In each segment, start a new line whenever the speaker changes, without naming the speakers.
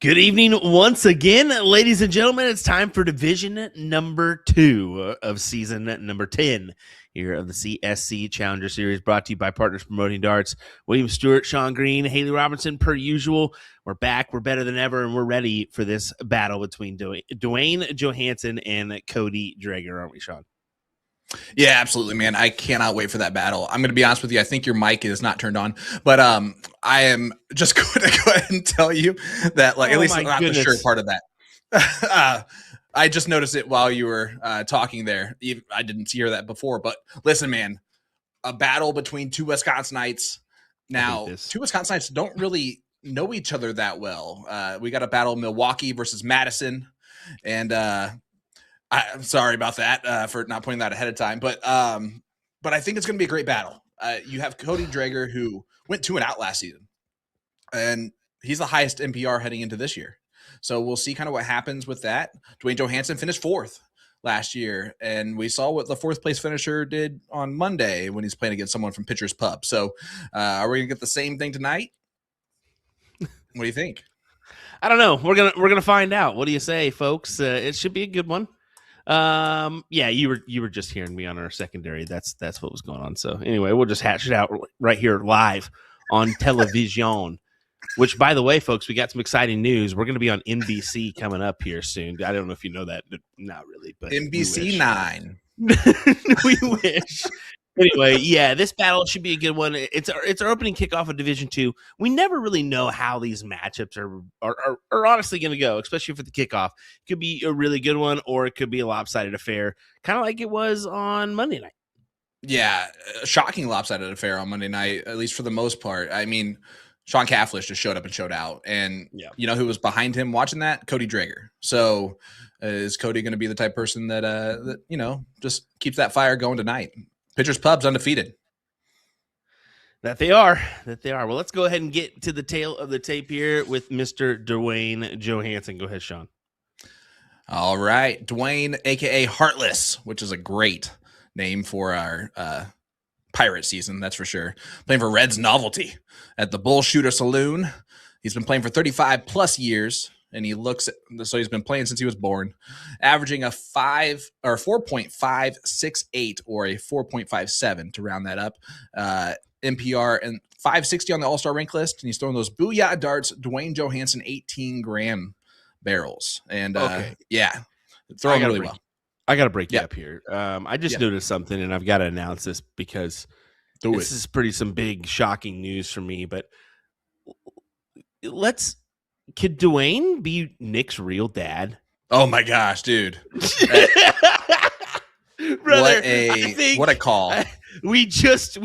Good evening once again, ladies and gentlemen. It's time for division number 2 of season number 10 here of the CSC Challenger Series, brought to you by Partners Promoting Darts. William Stewart, Sean Green, Haley Robinson, per usual. We're back. We're better than ever, and we're ready for this battle between Duane Johannsen and Cody Drager, aren't we, Sean?
Yeah, absolutely, man. I cannot wait for that battle. I'm going to be honest with you. I think your mic is not turned on, but I am just going to go ahead and tell you that, like, at least not the sure part of that. I just noticed it while you were talking there. I didn't hear that before, but listen, man, a battle between two Wisconsinites. Now, two Wisconsinites don't really know each other that well. We got a battle Milwaukee versus Madison, and I'm sorry about that for not putting that ahead of time, but I think it's going to be a great battle. You have Cody Drager, who went 2-0 last season, and he's the highest NPR heading into this year. So we'll see kind of what happens with that. Duane Johannsen finished 4th last year, and we saw what the 4th place finisher did on Monday when he's playing against someone from Pitcher's Pub. So are we going to get the same thing tonight? What do you think?
I don't know. We're gonna find out. What do you say, folks? It should be a good one. Yeah, you were just hearing me on our secondary. That's what was going on. So anyway, we'll just hatch it out right here live on television. Which, by the way, folks, we got some exciting news. We're going to be on NBC coming up here soon. I don't know if you know that. Not really, but
NBC 9.
We wish. Anyway, yeah, this battle should be a good one. It's our opening kickoff of Division 2. We never really know how these matchups are honestly going to go, especially for the kickoff. It could be a really good one, or it could be a lopsided affair, kind of like it was on Monday night.
Yeah, a shocking lopsided affair on Monday night, at least for the most part. I mean, Sean Cafflish just showed up and showed out. And you know who was behind him watching that? Cody Drager. So is Cody going to be the type of person that just keeps that fire going tonight? Pitcher's Pub's undefeated.
That they are. Well, let's go ahead and get to the tail of the tape here with Mr. Duane Johannsen. Go ahead, Sean.
All right. Duane, a.k.a. Heartless, which is a great name for our pirate season, that's for sure. Playing for Reds Novelty at the Bull Shooter Saloon. He's been playing for 35 plus years, and so he's been playing since he was born, averaging a 4.568 or a 4.57 to round that up. NPR and 560 on the All-Star rank list, and he's throwing those Booyah darts, Duane Johannsen 18-gram barrels. And throwing really well.
I got to break you up here. I just noticed something, and I've got to announce this because this is some big, shocking news for me. But could Duane be Nick's real dad?
Oh my gosh, dude!
Brother,
what a call!
We just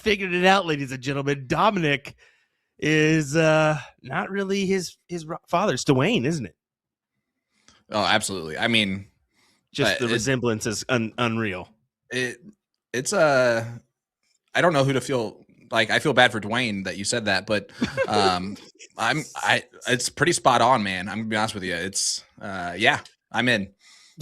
figured it out, ladies and gentlemen. Dominic is not really his father. It's Duane, isn't it?
Oh, absolutely. I mean,
just the resemblance is unreal.
It's I don't know who to feel. Like, I feel bad for Duane that you said that, but it's pretty spot on, man. I'm gonna be honest with you. It's I'm in.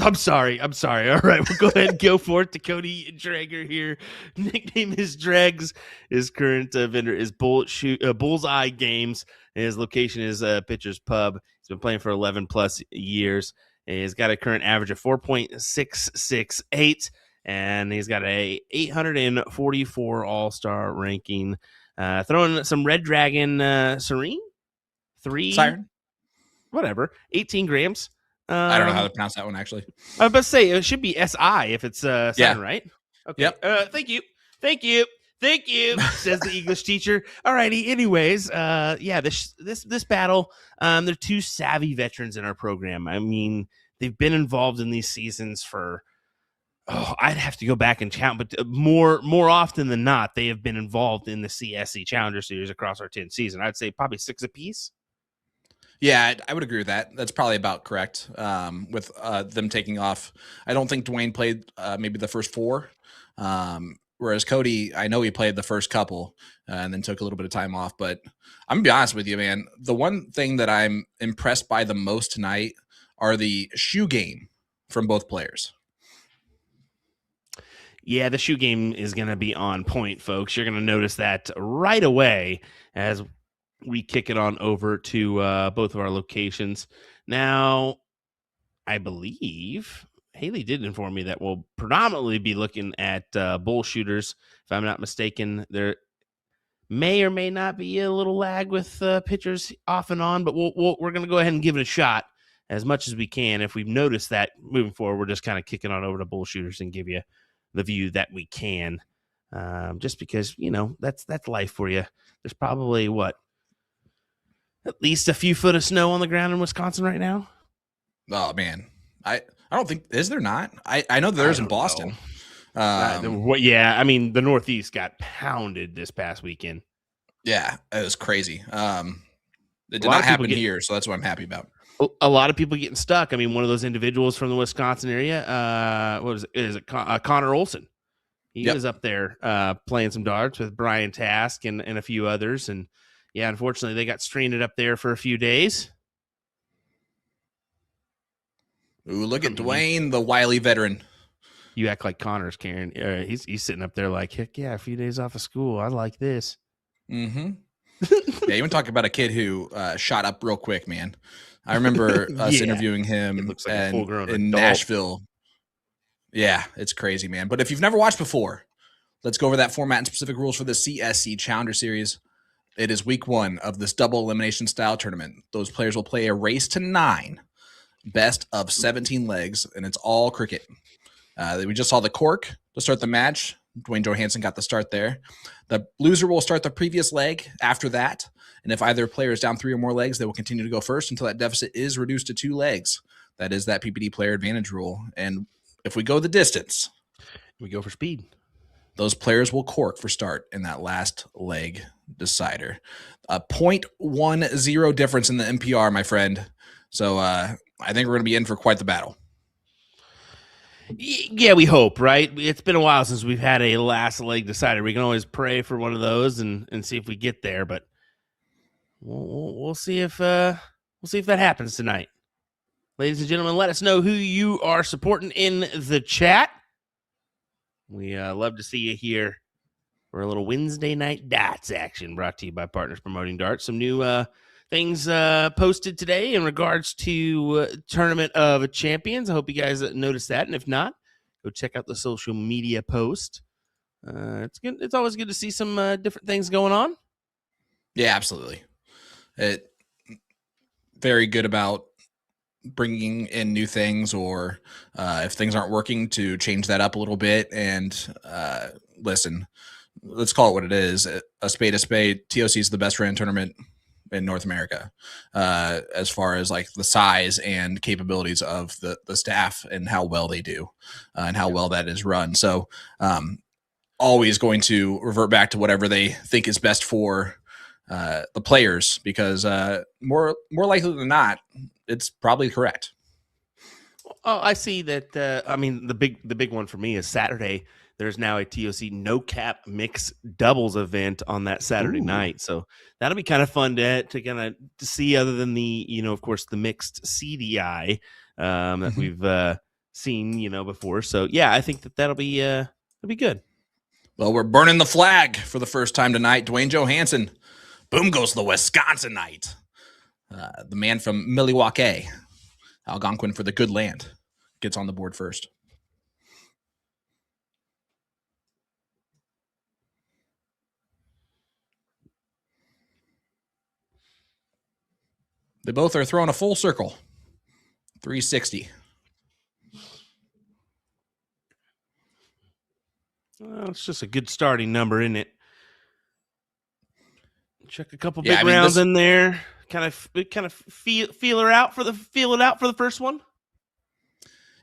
I'm sorry. All right, we'll go ahead and go for it to Cody Drager here. Nickname is Dregs. His current vendor is Bullseye Games. His location is Pitcher's Pub. He's been playing for 11 plus years. He's got a current average of 4.668. And he's got a 844 All-Star ranking. Throwing some Red Dragon Siren? Whatever. 18 grams.
I don't know how to pronounce that one, actually.
I was about to say, it should be SI if it's Siren, right? Okay.
Yep.
Thank you, says the English teacher. All righty. Anyways, this battle, they're two savvy veterans in our program. I mean, they've been involved in these seasons for... I'd have to go back and count, but more often than not, they have been involved in the CSC Challenger Series across our 10 season. I'd say probably 6 apiece.
Yeah, I would agree with that. That's probably about correct. With them taking off, I don't think Duane played maybe the first 4, whereas Cody, I know he played the first couple and then took a little bit of time off. But I'm gonna be honest with you, man. The one thing that I'm impressed by the most tonight are the shoe game from both players.
Yeah, the shoe game is going to be on point, folks. You're going to notice that right away as we kick it on over to both of our locations. Now, I believe Haley did inform me that we'll predominantly be looking at bull shooters. If I'm not mistaken, there may or may not be a little lag with pitchers off and on, but we're going to go ahead and give it a shot as much as we can. If we've noticed that moving forward, we're just kind of kicking on over to bull shooters and give you the view that we can. Just because, that's life for you. There's probably at least a few foot of snow on the ground in Wisconsin right now.
Oh man, I don't think, is there not? I know there's in Boston.
Yeah, I mean the Northeast got pounded this past weekend.
Yeah, it was crazy. It did not happen here, so that's what I'm happy about.
A lot of people getting stuck. I mean, one of those individuals from the Wisconsin area, what is it? Connor Olson. He was up there playing some darts with Brian Task and a few others, and yeah, unfortunately, they got stranded up there for a few days.
Ooh, look at Duane, the wily veteran.
You act like Connor's carrying. He's sitting up there like, heck yeah, a few days off of school. I like this.
Mm-hmm. Yeah, you want to talk about a kid who shot up real quick, man. I remember us interviewing him in Nashville. Yeah, it's crazy, man. But if you've never watched before, let's go over that format and specific rules for the CSC Challenger Series. It is week 1 of this double elimination style tournament. Those players will play a race to 9, best of 17 legs, and it's all cricket. We just saw the cork to start the match. Duane Johannsen got the start there. The loser will start the previous leg after that. And if either player is down 3 or more legs, they will continue to go first until that deficit is reduced to 2 legs. That is that PPD player advantage rule. And if we go the distance,
we go for speed.
Those players will cork for start in that last leg decider. A 0.10 difference in the MPR, my friend. So I think we're going to be in for quite the battle.
Yeah, we hope, right? It's been a while since we've had a last leg decider. We can always pray for one of those and see if we get there, but we'll see if that happens tonight. Ladies and gentlemen, let us know who you are supporting in the chat. We love to see you here for a little Wednesday night darts action brought to you by Partners Promoting Darts. Some new things posted today in regards to Tournament of Champions. I hope you guys noticed that, and if not, go check out the social media post. It's good. It's always good to see some different things going on.
Yeah, absolutely. Very good about bringing in new things, or if things aren't working, to change that up a little bit. And listen, let's call it what it is. A spade. TOC is the best ran tournament in North America, as far as like the size and capabilities of the staff and how well they do, and how well that is run. So always going to revert back to whatever they think is best for the players, because more likely than not, it's probably correct.
Oh, I see that. I mean, the big one for me is Saturday. There's now a TOC no cap mix doubles event on that Saturday night. So that'll be kind of fun to kind of see, other than the, of course, the mixed CDI that we've seen, before. So yeah, I think that'll be good.
Well, we're burning the flag for the first time tonight. Duane Johannsen, boom goes the Wisconsinite. The man from Milwaukee, Algonquin for the good land, gets on the board first. They both are throwing a full circle. 360.
Well, it's just a good starting number, isn't it? Check a couple big rounds in there. Kind of feel it out for the first one.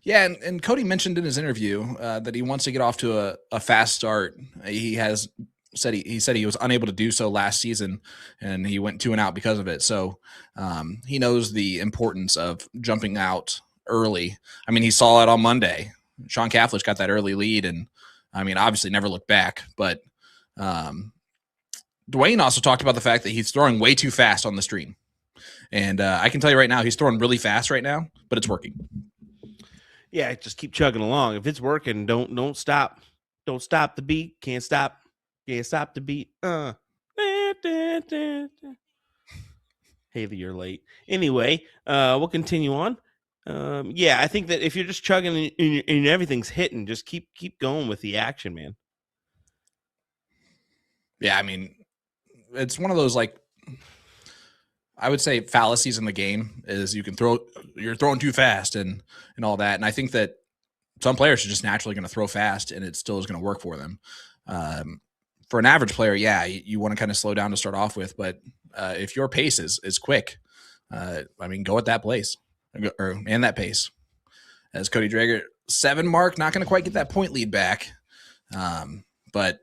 Yeah, and Cody mentioned in his interview that he wants to get off to a fast start. He said he was unable to do so last season, and he went 2 and out because of it. So he knows the importance of jumping out early. I mean, he saw it on Monday. Sean Kaflich got that early lead, and I mean, obviously never looked back. But Duane also talked about the fact that he's throwing way too fast on the stream. And I can tell you right now, he's throwing really fast right now, but it's working.
Yeah, just keep chugging along. If it's working, don't stop. Don't stop the beat. Can't stop the beat. Hey, you're late. Anyway, we'll continue on. Yeah, I think that if you're just chugging and everything's hitting, just keep going with the action, man.
Yeah, I mean, it's one of those, like, I would say fallacies in the game is you're throwing too fast and all that. And I think that some players are just naturally going to throw fast and it still is going to work for them. For an average player, yeah, you want to kind of slow down to start off with, but if your pace is quick, I mean, go at that place and that pace. As Cody Drager, 7 mark, not going to quite get that point lead back. But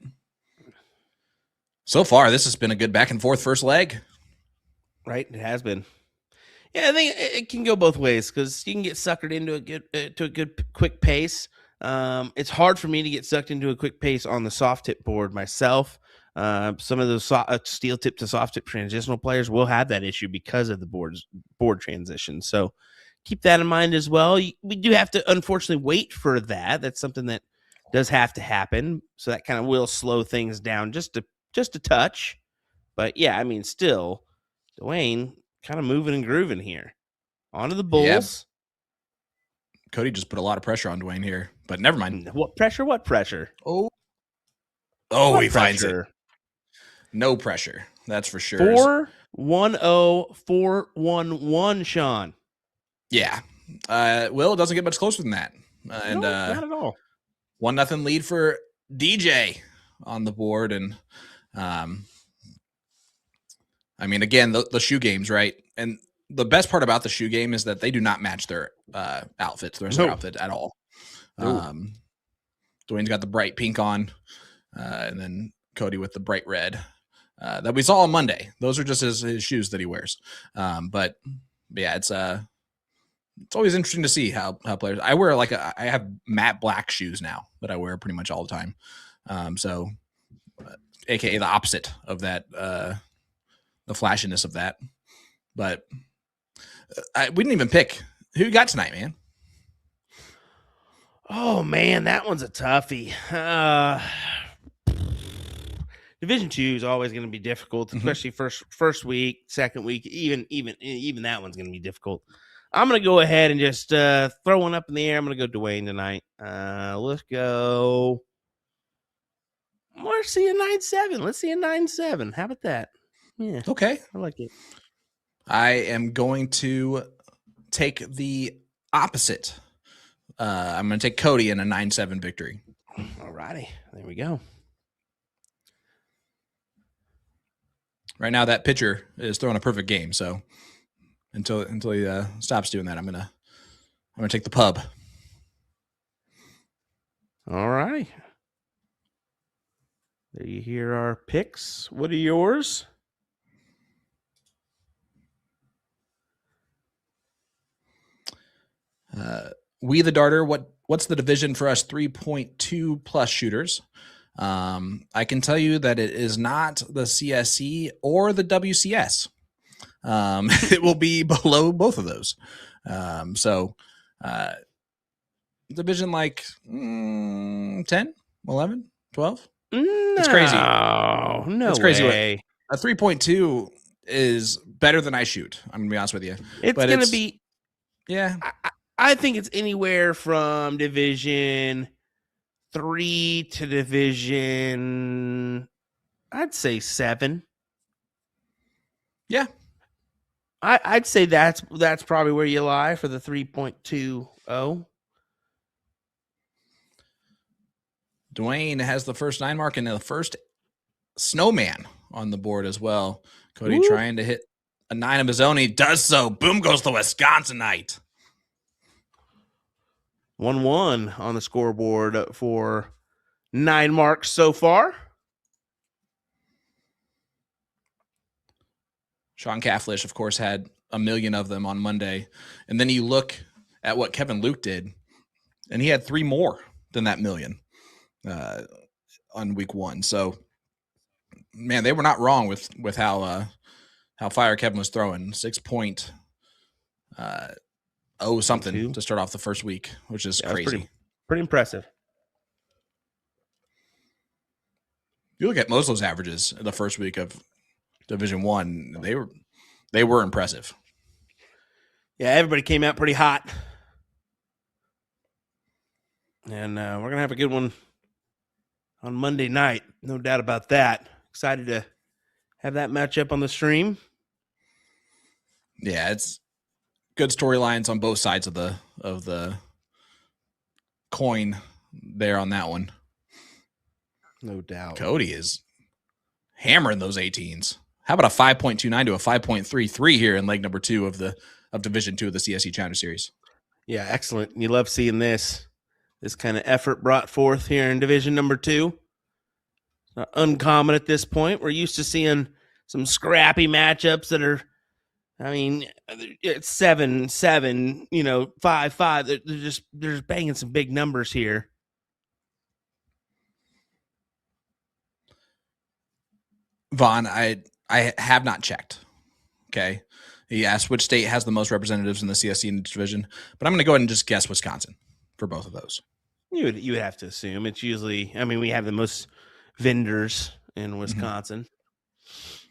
so far, this has been a good back and forth first leg.
Right, it has been. Yeah, I think it can go both ways because you can get suckered into a good quick pace. It's hard for me to get sucked into a quick pace on the soft tip board myself. Some of those steel tip to soft tip transitional players will have that issue because of the board transition. So keep that in mind as well. We do have to unfortunately wait for that. That's something that does have to happen. So that kind of will slow things down just a touch. But yeah, I mean, still. Duane kind of moving and grooving here. Onto the Bulls.
Yeah. Cody just put a lot of pressure on Duane here, but never mind.
What pressure? What pressure?
Oh, he finds it. No pressure. That's for sure.
4-1-0-4-1-1, Sean.
Yeah. Will, it doesn't get much closer than that. And
no, not at all.
1-0 lead for DJ on the board. And I mean, again, the shoe games, right? And the best part about the shoe game is that they do not match their outfits, the rest of their outfit at all. Duane's got the bright pink on, and then Cody with the bright red that we saw on Monday. Those are just his shoes that he wears. But yeah, it's always interesting to see how players. I wear I have matte black shoes now that I wear pretty much all the time. So, AKA the opposite of that. The flashiness of that, but we didn't even pick who you got tonight, man.
Oh man, that one's a toughie. Division 2 is always going to be difficult, especially first week, second week, even that one's going to be difficult. I'm going to go ahead and just throw one up in the air. I'm going to go Duane tonight. Let's go. Let's see a 9-7. Let's see a 9-7. How about that? Yeah.
Okay.
I like it.
I am going to take the opposite. I'm going to take Cody in a 9-7 victory.
All righty. There we go.
Right now, that pitcher is throwing a perfect game. So until he stops doing that, I'm gonna take the pub.
All right. There you hear our picks. What are yours?
We the Darter. What's the division for us 3.2 plus shooters? I can tell you that it is not the CSC or the WCS. It will be below both of those. So division like 10, 11, 12. It's crazy.
No,
it's crazy.
Way.
A 3.2 is better than I shoot. I'm gonna be honest with you.
It's gonna be.
Yeah.
I think it's anywhere from division 3 to division, I'd say 7.
Yeah.
I'd say that's probably where you lie for the 3.20.
Duane has the first 9 mark and the first snowman on the board as well. Cody trying to hit a 9 of his own. He does so. Boom goes the Wisconsinite.
1-1 on the scoreboard for 9 marks so far.
Sean Cafflish, of course, had a million of them on Monday. And then you look at what Kevin Luke did, and he had 3 more than that million on week 1. So, man, they were not wrong with how fire Kevin was throwing. 6.0 something to start off the first week, which is crazy.
Pretty impressive.
You look at Moslow's averages in the first week of Division 1, they They were impressive.
Yeah, everybody came out pretty hot. And we're going to have a good one on Monday night. No doubt about that. Excited to have that matchup on the stream.
Yeah, it's good storylines on both sides of the coin there on that one.
No doubt.
Cody is hammering those 18s. How about a 5.29 to a 5.33 here in leg number 2 of Division 2 of the CSC Challenger Series?
Yeah, excellent. You love seeing this kind of effort brought forth here in Division number 2. Not uncommon at this point. We're used to seeing some scrappy matchups that are, I mean, it's 7-7, 5-5. They're just banging some big numbers here.
Vaughn, I have not checked. Okay. He asked which state has the most representatives in the CSC division, but I'm going to go ahead and just guess Wisconsin for both of those.
You would have to assume it's usually, I mean, we have the most vendors in Wisconsin. Mm-hmm.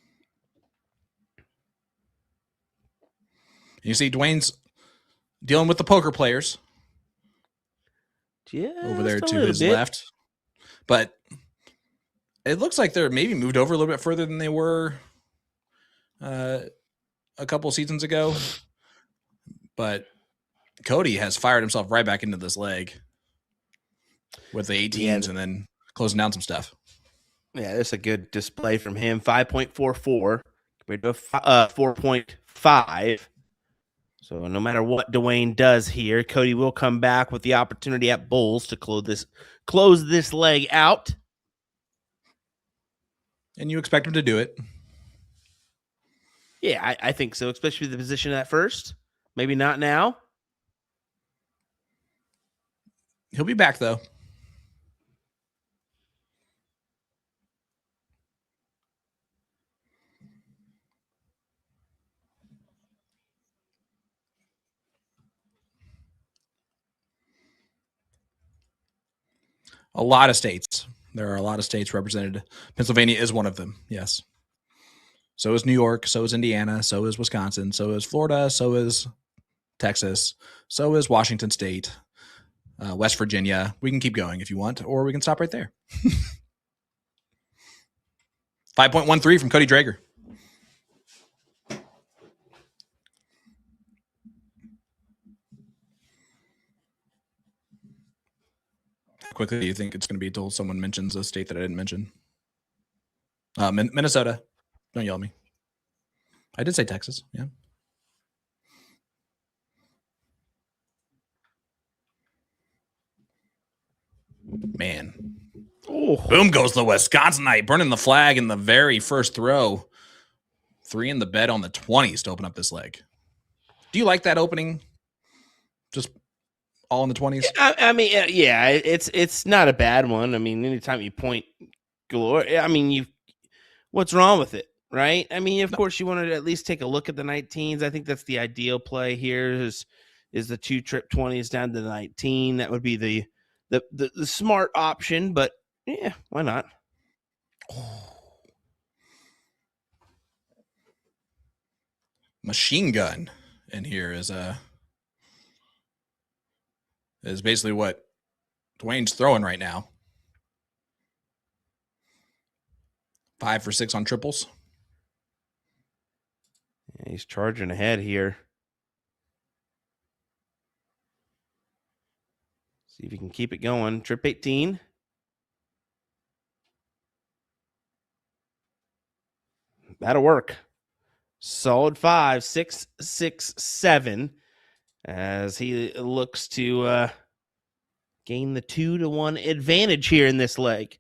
You see Duane's dealing with the poker players.
Yeah,
over there to his left. But it looks like they're maybe moved over a little bit further than they were a couple seasons ago. But Cody has fired himself right back into this leg with the 18s and then closing down some stuff.
Yeah, that's a good display from him. 5.44 compared to 4.5. So no matter what Duane does here, Cody will come back with the opportunity at Bulls to close this leg out.
And you expect him to do it?
Yeah, I think so, especially the position at first. Maybe not now.
He'll be back, though. A lot of states. There are a lot of states represented. Pennsylvania is one of them, yes. So is New York, so is Indiana, so is Wisconsin, so is Florida, so is Texas, so is Washington State, West Virginia. We can keep going if you want, or we can stop right there. 5.13 from Cody Drager. Quickly, do you think it's going to be until someone mentions a state that I didn't mention? Minnesota. Don't yell at me. I did say Texas. Yeah. Man. Oh. Boom goes the Wisconsinite, burning the flag in the very first throw. 3 in the bed on the 20s to open up this leg. Do you like that opening? Just all in the 20s?
I mean, yeah, it's not a bad one. I mean, anytime you point galore, I mean, what's wrong with it, right? I mean, of course, you want to at least take a look at the 19s. I think that's the ideal play here is the 2 trip 20s down to the 19. That would be the smart option, but yeah, why not?
Machine gun in here is basically what Duane's throwing right now. 5 for 6 on triples.
Yeah, he's charging ahead here. See if he can keep it going. Trip 18. That'll work. Solid 5, 6, 6, 7. As he looks to gain the 2-1 advantage here in this leg.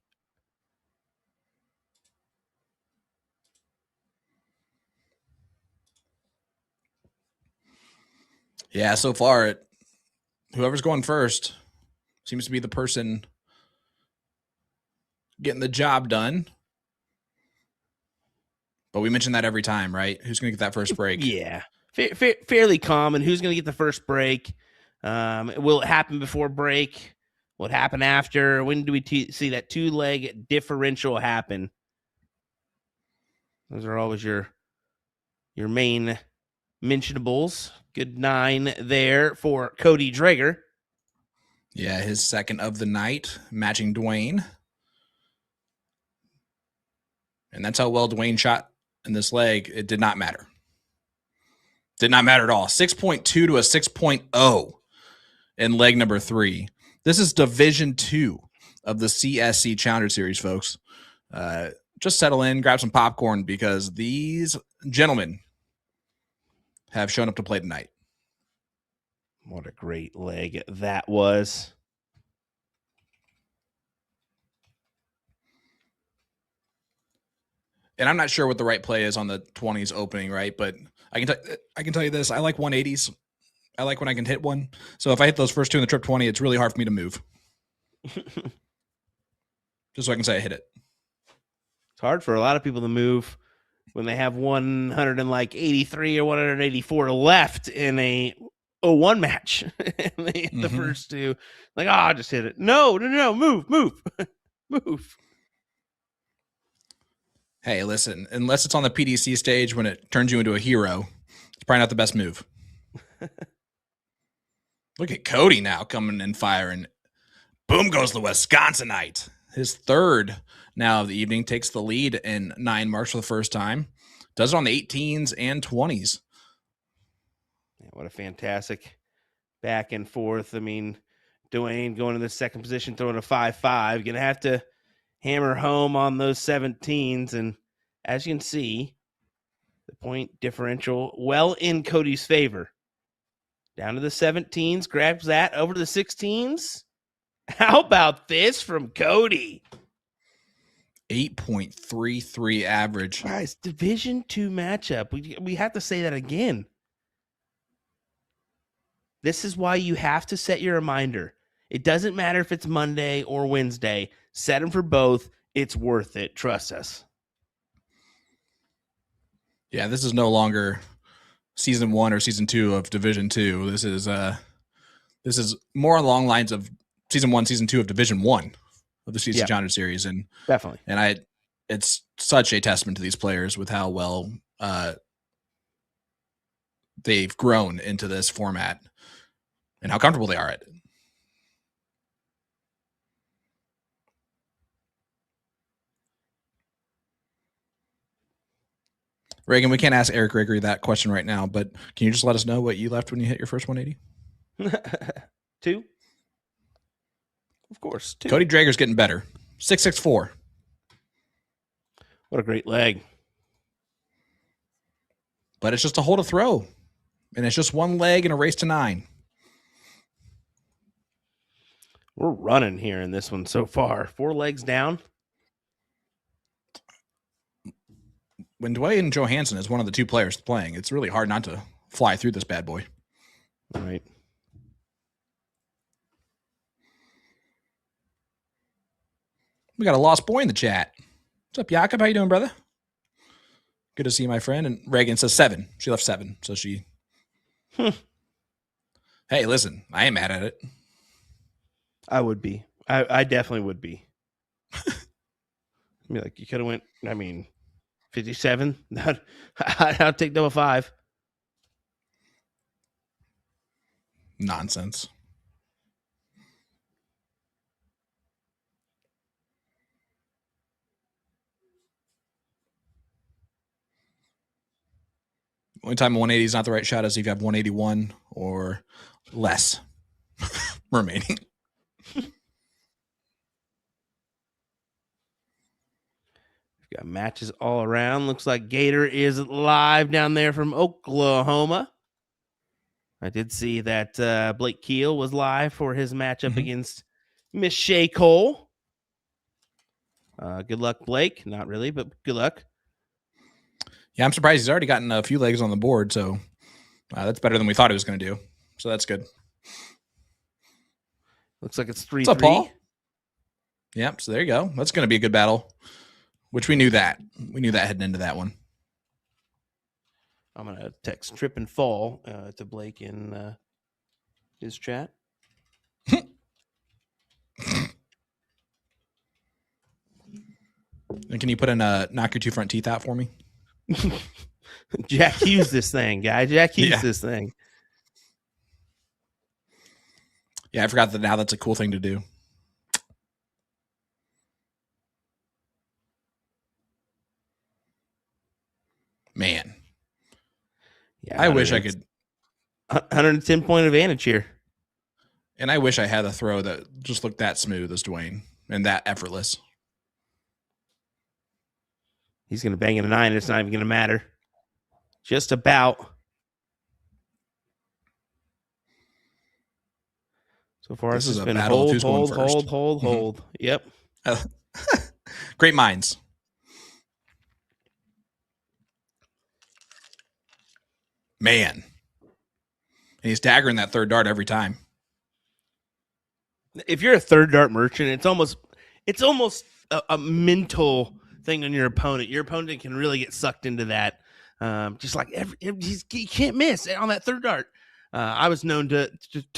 Yeah, so far, whoever's going first seems to be the person getting the job done. But we mention that every time, right? Who's going to get that first break?
Yeah, fairly common. Who's going to get the first break? Will it happen before break? Will it happen after? When do we see that 2-leg differential happen? Those are always your your main mentionables. Good 9 there for Cody Drager.
Yeah, his second of the night, matching Duane. And that's how well Duane shot in this leg. It did not matter. Did not matter at all. 6.2 to a 6.0 in leg number 3. This is Division 2 of the CSC Challenger Series, folks. Just settle in, grab some popcorn, because these gentlemen have shown up to play tonight.
What a great leg that was.
And I'm not sure what the right play is on the 20s opening, right? But I can tell you this. I like 180s. I like when I can hit one. So if I hit those first 2 in the trip 20, it's really hard for me to move. Just so I can say I hit it.
It's hard for a lot of people to move when they have 183 or 184 left in a 0-1 match. And they hit the first 2. Like, I just hit it. No, move. Move.
Hey, listen, unless it's on the PDC stage when it turns you into a hero, it's probably not the best move. Look at Cody now coming and firing. Boom goes the Wisconsinite. His third now of the evening, takes the lead in 9 marks for the first time. Does it on the 18s and 20s.
Yeah, what a fantastic back and forth. I mean, Duane going to the second position, throwing a 5-5. Going to have to hammer home on those 17s. And as you can see, the point differential well in Cody's favor. Down to the 17s, grabs that over to the 16s. How about this from Cody?
8.33 average.
Guys, Division 2 matchup. We have to say that again. This is why you have to set your reminder. It doesn't matter if it's Monday or Wednesday. Set them for both. It's worth it. Trust us.
Yeah, this is no longer season 1 or season 2 of Division 2. This is more along lines of season 1, season 2 of Division 1 of the CSC Challenger Series. And
definitely.
And it's such a testament to these players with how well they've grown into this format and how comfortable they are at it. Reagan, we can't ask Eric Gregory that question right now, but can you just let us know what you left when you hit your first 180?
2. Of course, 2.
Cody Drager's getting better. 664.
What a great leg.
But it's just a hold a throw. And it's just one leg in a race to 9.
We're running here in this one so far. 4 legs down.
When Duane Johannsen is one of the 2 players playing, it's really hard not to fly through this bad boy.
All right.
We got a lost boy in the chat. What's up, Jakob? How you doing, brother? Good to see you, my friend. And Reagan says 7. She left 7. So she... Hey, listen, I ain't mad at it.
I would be. I definitely would be. I mean, like, you could have went, 57. I'll take number 5.
Nonsense. Only time 180 is not the right shot is if you have 181 or less remaining.
We've got matches all around. Looks like Gator is live down there from Oklahoma. I did see that Blake Keel was live for his matchup against Miss Shay Cole. Good luck, Blake. Not really, but good luck.
Yeah, I'm surprised he's already gotten a few legs on the board, so that's better than we thought he was going to do. So that's good.
Looks like it's 3-3.
What's up, Paul? Yep, so there you go. That's going to be a good battle, which we knew that. We knew that heading into that one.
I'm going to text Trip and Fall to Blake in his chat.
And can you put in knock your 2 front teeth out for me?
Jack Hughes this thing, guy. Jack Hughes this thing.
Yeah, I forgot that now that's a cool thing to do. Man. Yeah, I wish I could.
110-point advantage here.
And I wish I had a throw that just looked that smooth as Duane and that effortless.
He's going to bang in a 9. It's not even going to matter. Just about. So far, this has been hold. Yep.
Great minds. Man. And he's daggering that third dart every time.
If you're a third dart merchant, it's almost a mental thing on your opponent. Your opponent can really get sucked into that. Just like he can't miss on that third dart. I was known to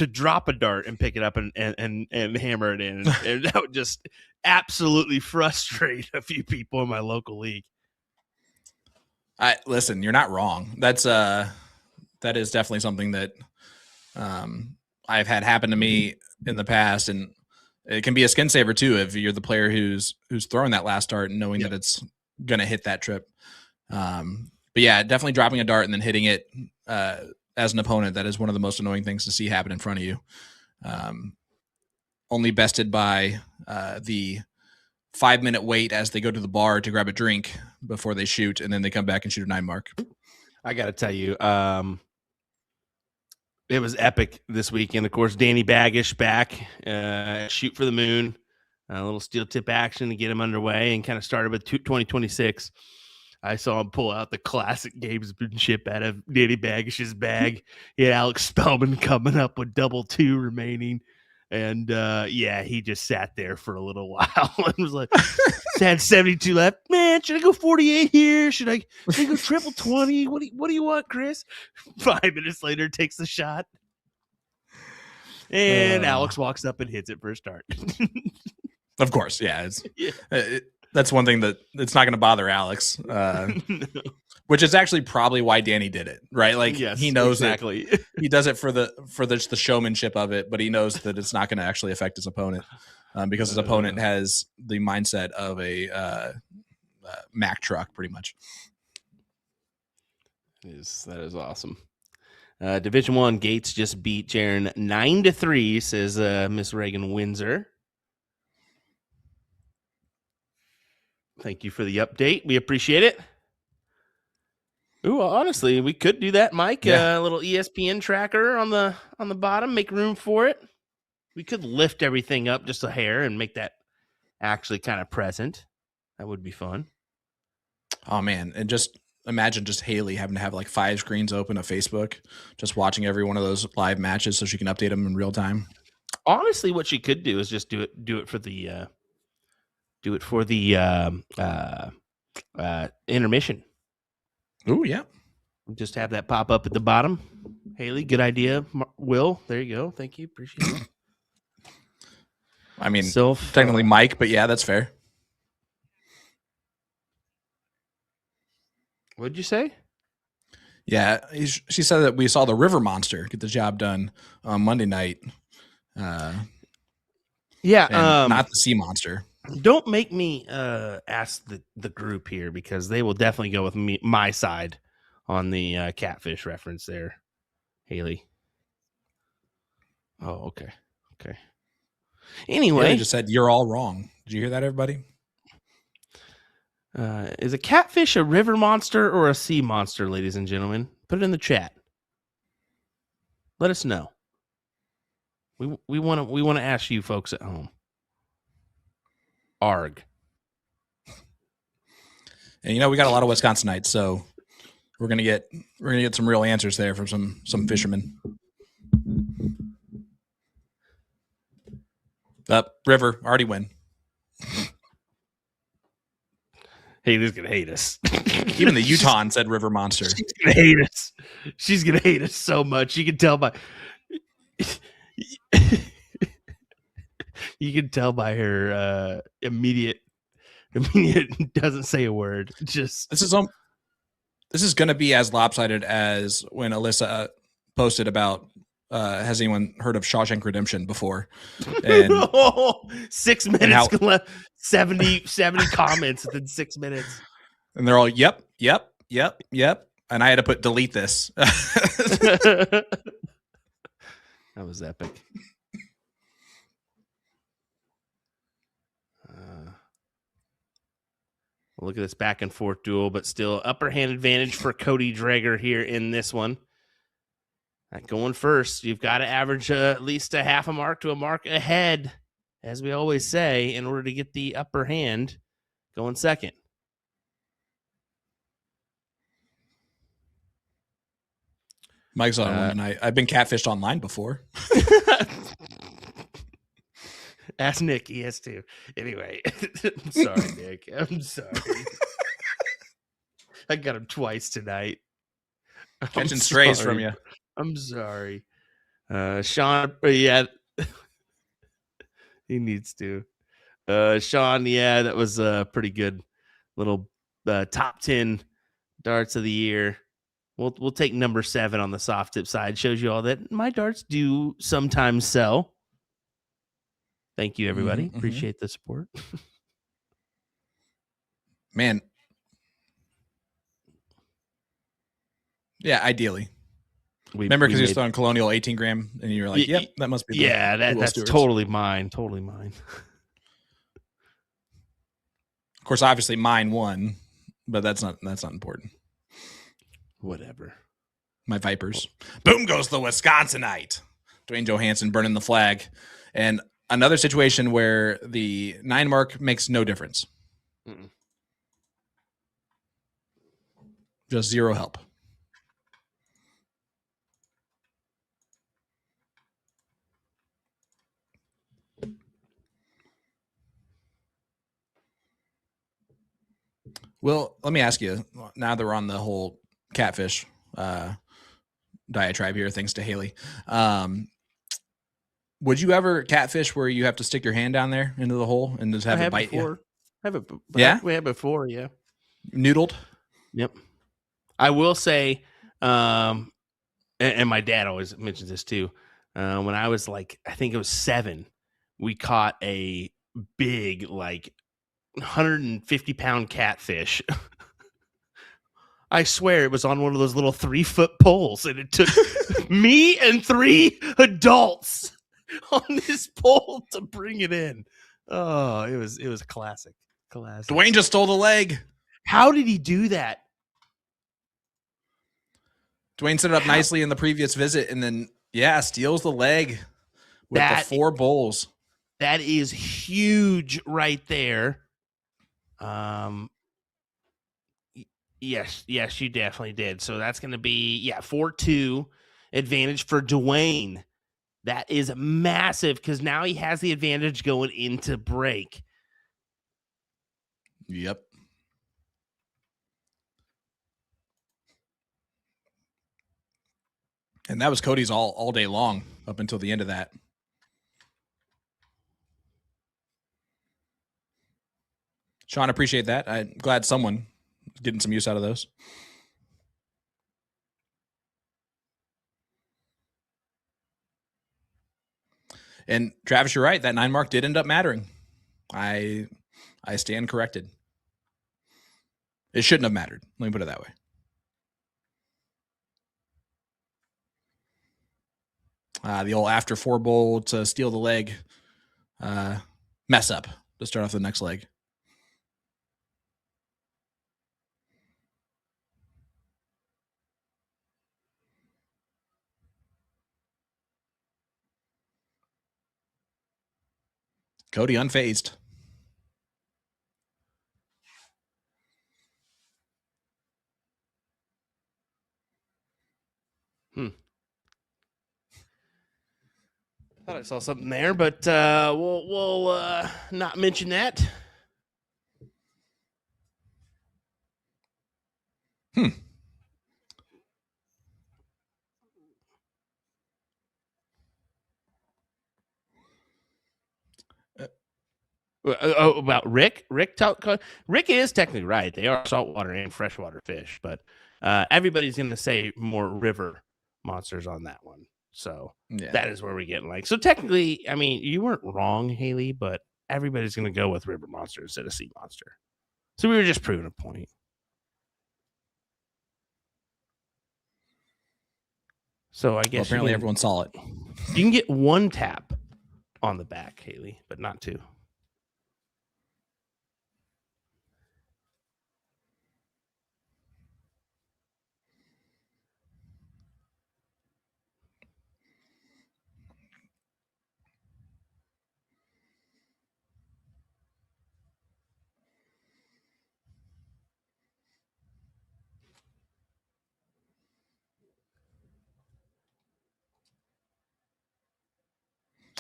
drop a dart and pick it up and hammer it in, and that would just absolutely frustrate a few people in my local league.
Listen, you're not wrong. That is definitely something that I've had happen to me in the past, and it can be a skin saver too if you're the player who's throwing that last dart and knowing that it's gonna hit that trip. But yeah, definitely dropping a dart and then hitting it as an opponent, that is one of the most annoying things to see happen in front of you. Only bested by the 5-minute wait as they go to the bar to grab a drink before they shoot, and then they come back and shoot a 9 mark.
I got to tell you, it was epic this weekend. Of course, Danny Baggish back, shoot for the moon, a little steel tip action to get him underway, and kind of started with 2026. I saw him pull out the classic gamesmanship out of Danny Baggish's bag. He had Alex Spellman coming up with 2 remaining. And he just sat there for a little while and was like, had 72 left. Man, should I go 48 here? Should I go triple 20? What do you want, Chris? 5 minutes later, takes the shot. And Alex walks up and hits it for a start.
Of course, yeah. That's one thing that it's not going to bother Alex, which is actually probably why Danny did it, right? Like, yes, he knows exactly. He does it for the showmanship of it, but he knows that it's not going to actually affect his opponent because his opponent has the mindset of a Mack truck, pretty much.
That is awesome. Division I, Gates just beat Jaron 9-3, says Miss Reagan Windsor. Thank you for the update. We appreciate it. Ooh, honestly, we could do that, Mike. A little ESPN tracker on the bottom. Make room for it. We could lift everything up just a hair and make that actually kind of present. That would be fun.
Oh man, and just imagine just Haley having to have like 5 screens open of Facebook, just watching every one of those live matches so she can update them in real time.
Honestly, what she could do is just do it for the. Do it for the intermission.
Oh, yeah.
Just have that pop up at the bottom. Haley, good idea. Will, there you go. Thank you. Appreciate it.
I mean, technically Mike, but yeah, that's fair.
What'd you say?
Yeah, she said that we saw the River Monster get the job done on Monday night.
Not
the Sea Monster.
Don't make me ask the group here because they will definitely go with my side on the catfish reference there, Haley. Oh, okay. Anyway,
Haley just said you're all wrong. Did you hear that, everybody?
Is a catfish a river monster or a sea monster, ladies and gentlemen? Put it in the chat. Let us know. We want to ask you folks at home. Arg.
And we got a lot of Wisconsinites, so we're gonna get some real answers there from some fishermen. River already win.
Haley's gonna hate us.
Even the Utah said River Monster.
She's gonna hate us. She's gonna hate us so much. You can tell by. You can tell by her immediate doesn't say a word. Just
this is This is going to be as lopsided as when Alyssa posted about has anyone heard of Shawshank Redemption before?
And 6 minutes left, 70 comments within 6 minutes.
And they're all, yep. And I had to put delete this.
That was epic. Look at this back and forth duel, but still upper hand advantage for Cody Dreger here in this one. Going first, you've got to average at least a half a mark to a mark ahead, as we always say, in order to get the upper hand going second.
Mike's on one tonight. I've been catfished online before.
Ask Nick. He has to. Anyway, I'm sorry, Nick. I'm sorry. I got him twice tonight.
Catching strays from you.
I'm sorry. Sean, yeah. He needs to. Sean, yeah, that was a pretty good little top 10 darts of the year. We'll take number 7 on the soft tip side. Shows you all that my darts do sometimes sell. Thank you, everybody. Appreciate the support.
Man. Yeah, ideally. Remember, because you're throwing Colonial 18 gram, and you're like, yep, that must be.
That's totally mine. Totally mine.
Of course, obviously mine won, but that's not important.
Whatever.
My Vipers. Boom goes the Wisconsinite. Duane Johannsen burning the flag. And another situation where the 9 mark makes no difference. Just zero help. Well, let me ask you, now that we're on the whole catfish diatribe here, thanks to Haley, would you ever catfish where you have to stick your hand down there into the hole and just have it bite you?
We have before, yeah.
Noodled?
Yep. I will say, and my dad always mentions this too, when I was like, I think it was 7, we caught a big, like, 150-pound catfish. I swear it was on one of those little 3-foot poles, and it took me and 3 adults on this pole to bring it in. Oh, it was a classic.
Duane just stole the leg.
How did he do that?
Duane set it up nicely in the previous visit, and then steals the leg with the 4 bowls.
That is huge right there. Yes, you definitely did. So that's going to be 4-2 advantage for Duane. That is massive because now he has the advantage going into break.
Yep. And that was Cody's all day long up until the end of that. Sean, appreciate that. I'm glad someone is getting some use out of those. And Travis, you're right. That 9 mark did end up mattering. I stand corrected. It shouldn't have mattered. Let me put it that way. The old after 4 bowl to steal the leg mess up to start off the next leg. Cody unfazed.
Thought I saw something there, but we'll not mention that. About Rick? Rick is technically right. They are saltwater and freshwater fish, but everybody's going to say more river monsters on that one. So that is where we're getting like. So technically, I mean, you weren't wrong, Haley, but everybody's going to go with river monster instead of sea monster. So we were just proving a point. So I guess
apparently everyone saw it.
You can get 1 tap on the back, Haley, but not 2.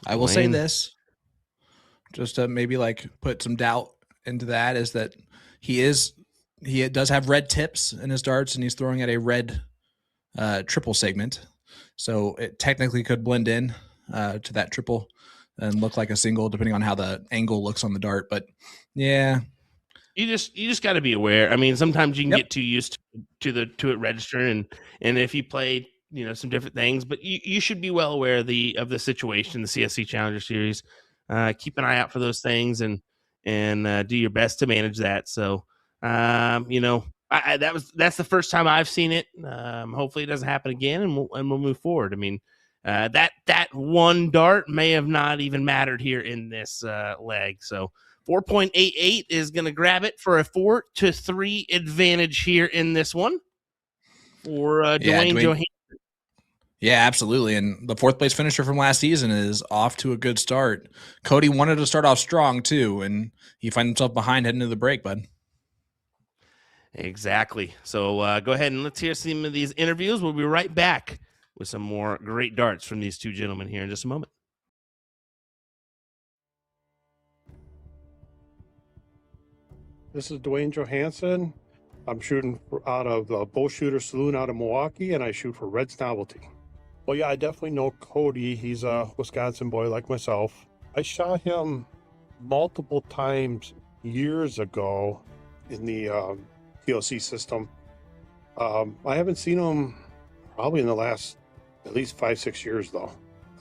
I will say this, just to maybe like put some doubt into that, is that he does have red tips in his darts, and he's throwing at a red triple segment, so it technically could blend in to that triple and look like a single, depending on how the angle looks on the dart. But yeah,
you just got to be aware. I mean, sometimes you can get too used to it registering, and if you play, some different things, but you should be well aware of the situation, the CSC Challenger Series. Keep an eye out for those things and do your best to manage that. So, that's the first time I've seen it. Hopefully it doesn't happen again, and we'll move forward. I mean, that 1 dart may have not even mattered here in this leg. So 4.88 is going to grab it for a 4-3 advantage here in this one for Duane Johannsen.
Yeah, absolutely. And the 4th place finisher from last season is off to a good start. Cody wanted to start off strong too, and he finds himself behind heading into the break, bud.
Exactly. So go ahead and let's hear some of these interviews. We'll be right back with some more great darts from these 2 gentlemen here in just a moment.
This is Duane Johannsen. I'm shooting out of the Bull Shooter Saloon out of Milwaukee, and I shoot for Red's Novelty. Well, yeah, I definitely know Cody. He's a Wisconsin boy like myself. I shot him multiple times years ago in the TLC system. I haven't seen him probably in the last at least 5-6 years, though.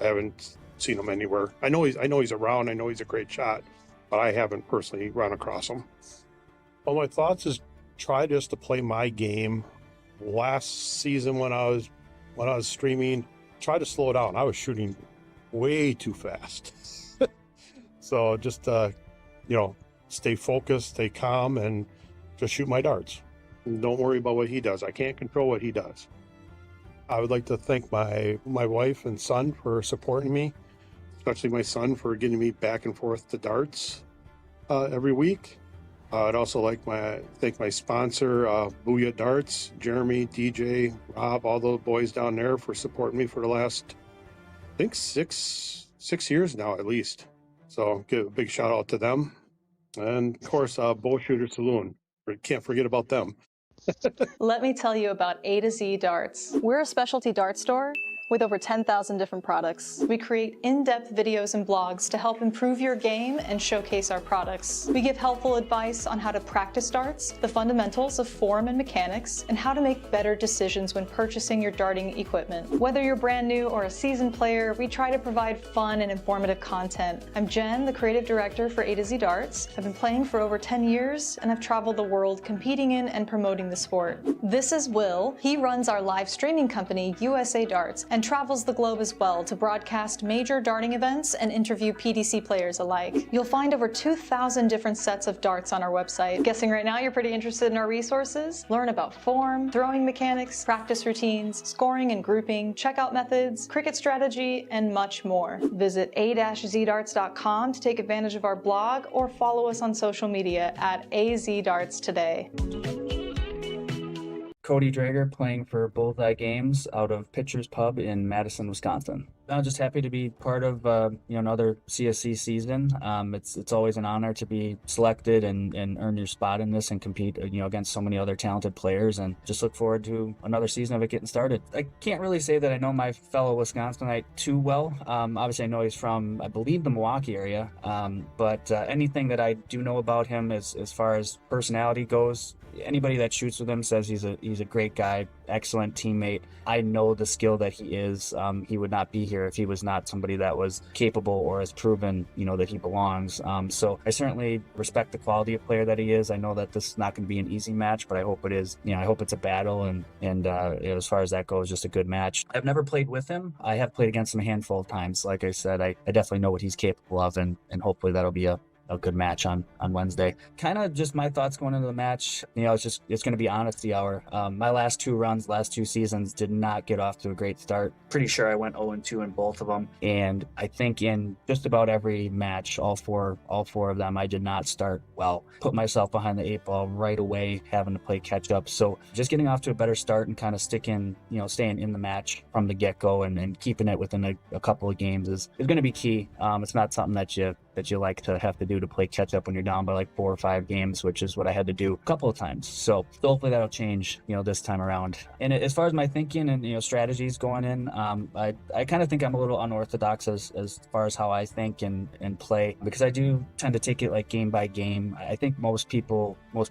I haven't seen him anywhere. I know he's around. I know he's a great shot, but I haven't personally run across him. Well, my thoughts is try just to play my game. Last season when I was streaming, try to slow down. I was shooting way too fast. So just stay focused, stay calm, and just shoot my darts. And don't worry about what he does. I can't control what he does. I would like to thank my wife and son for supporting me, especially my son for getting me back and forth to darts every week. I'd also like thank my sponsor, Booyah Darts, Jeremy, DJ, Rob, all the boys down there for supporting me for the last, I think, six years now at least. So give a big shout out to them. And of course, Bull Shooter Saloon. Can't forget about them.
Let me tell you about A to Z Darts. We're a specialty dart store with over 10,000 different products. We create in-depth videos and blogs to help improve your game and showcase our products. We give helpful advice on how to practice darts, the fundamentals of form and mechanics, and how to make better decisions when purchasing your darting equipment. Whether you're brand new or a seasoned player, we try to provide fun and informative content. I'm Jen, the creative director for A to Z Darts. I've been playing for over 10 years, and I've traveled the world competing in and promoting the sport. This is Will. He runs our live streaming company, USA Darts, and travels the globe as well to broadcast major darting events and interview PDC players alike. You'll find over 2,000 different sets of darts on our website. Guessing right now you're pretty interested in our resources? Learn about form, throwing mechanics, practice routines, scoring and grouping, checkout methods, cricket strategy, and much more. Visit a-zdarts.com to take advantage of our blog or follow us on social media at AZDarts today.
Cody Drager playing for Bullseye Games out of Pitcher's Pub in Madison, Wisconsin. I'm just happy to be part of another CSC season. It's always an honor to be selected and earn your spot in this and compete against so many other talented players, and just look forward to another season of it getting started. I can't really say that I know my fellow Wisconsinite too well. Obviously I know he's from, I believe, the Milwaukee area, but anything that I do know about him as far as personality goes, anybody that shoots with him says he's a great guy, excellent teammate. I know the skill that he is. He would not be here if he was not somebody that was capable or has proven, that he belongs. So I certainly respect the quality of player that he is. I know that this is not going to be an easy match, but I hope it is. I hope it's a battle, and as far as that goes, just a good match. I've never played with him. I have played against him a handful of times. Like I said, I definitely know what he's capable of, and hopefully that'll be a good match on Wednesday. Kind of just my thoughts going into the match. It's going to be honesty hour. My last two seasons did not get off to a great start. Pretty sure I went 0-2 in both of them. And I think in just about every match, all four of them, I did not start well. Put myself behind the 8 ball right away, having to play catch up. So just getting off to a better start and kind of staying in the match from the get-go and keeping it within a couple of games is going to be key. It's not something that you like to have to do to play catch up when you're down by like 4 or 5 games, which is what I had to do a couple of times. So hopefully that'll change, this time around. And as far as my thinking and, strategies going in, I kind of think I'm a little unorthodox as far as how I think and play, because I do tend to take it like game by game. I think most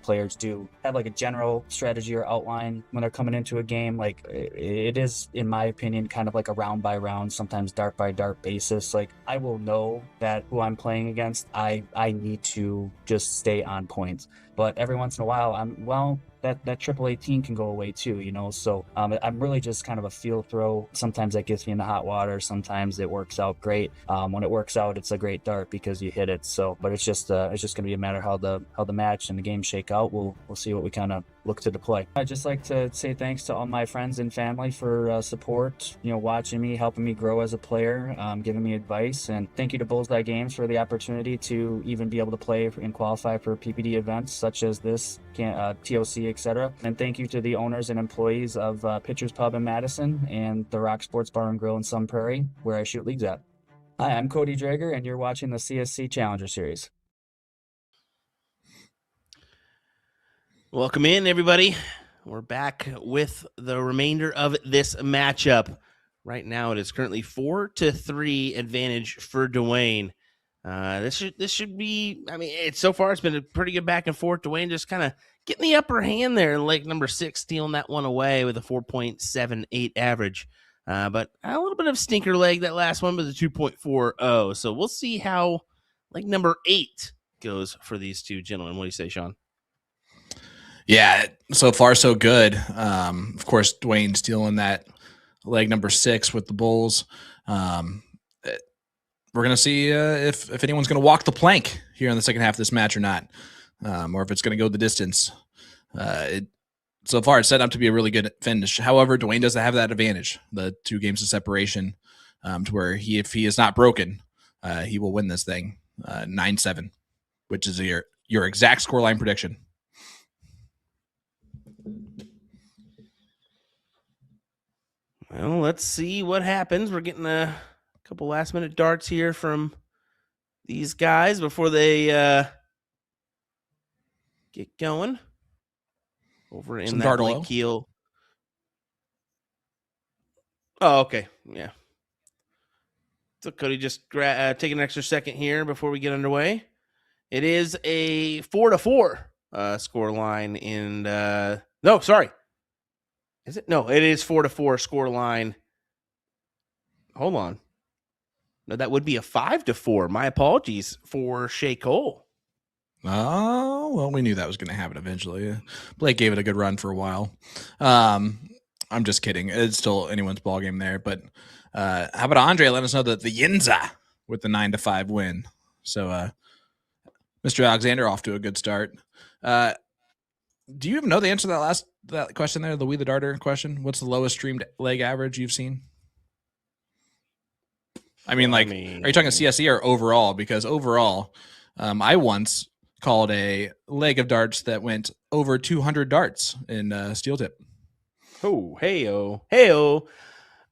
players do have like a general strategy or outline when they're coming into a game. Like it is, in my opinion, kind of like a round by round, sometimes dart by dart basis. Like I will know that who I'm playing against, I need to just stay on points. But every once in a while, that triple 18 can go away too, so I'm really just kind of a feel throw. Sometimes that gets me in the hot water, sometimes it works out great. When it works out, it's a great dart because you hit it. So but it's just going to be a matter how the match and the game shake out. We'll see what we kind of look to deploy. I'd just like to say thanks to all my friends and family for support, watching me, helping me grow as a player, giving me advice, and thank you to Bullseye Games for the opportunity to even be able to play and qualify for PPD events such as this, TOC, etc. And thank you to the owners and employees of Pitchers Pub in Madison and the Rock Sports Bar and Grill in Sun Prairie, where I shoot leagues at. Hi, I'm Cody Drager, and you're watching the CSC Challenger Series.
Welcome in, everybody. We're back with the remainder of this matchup. Right now, it is currently 4-3 advantage for Duane. This should be. I mean, so far it's been a pretty good back and forth. Duane just kind of getting the upper hand there, like number 6 stealing that one away with a 4.78 average. But a little bit of stinker leg that last one with a 2.40. So we'll see how like number 8 goes for these two gentlemen. What do you say, Sean?
Yeah, so far so good. Of course, Duane stealing that leg number 6 with the Bulls. We're going to see if anyone's going to walk the plank here in the second half of this match or not, or if it's going to go the distance. So far, it's set up to be a really good finish. However, Duane doesn't have that advantage, the 2 games of separation, to where if he is not broken, he will win this thing 9-7, which is your exact scoreline prediction.
Well, let's see what happens. We're getting a couple last-minute darts here from these guys before they get going. Over in that Blake Keel. Oh, okay. Yeah. So Cody just take an extra second here before we get underway. It is a 4-4 score line in no, sorry. Is it? No, it is 4-4 score line. Hold on. No, that would be a 5-4. My apologies for Shea Cole.
Oh, well, we knew that was going to happen eventually. Blake gave it a good run for a while. I'm just kidding. It's still anyone's ball game there. But how about Andre let us know that the Yinza with the 9-5 win. So Mr. Alexander off to a good start. Do you even know the answer to that question there, the We the Darter question? What's the lowest streamed leg average you've seen? I mean, are you talking CSC or overall? Because overall, I once called a leg of darts that went over 200 darts in steel tip.
Oh, hey-oh.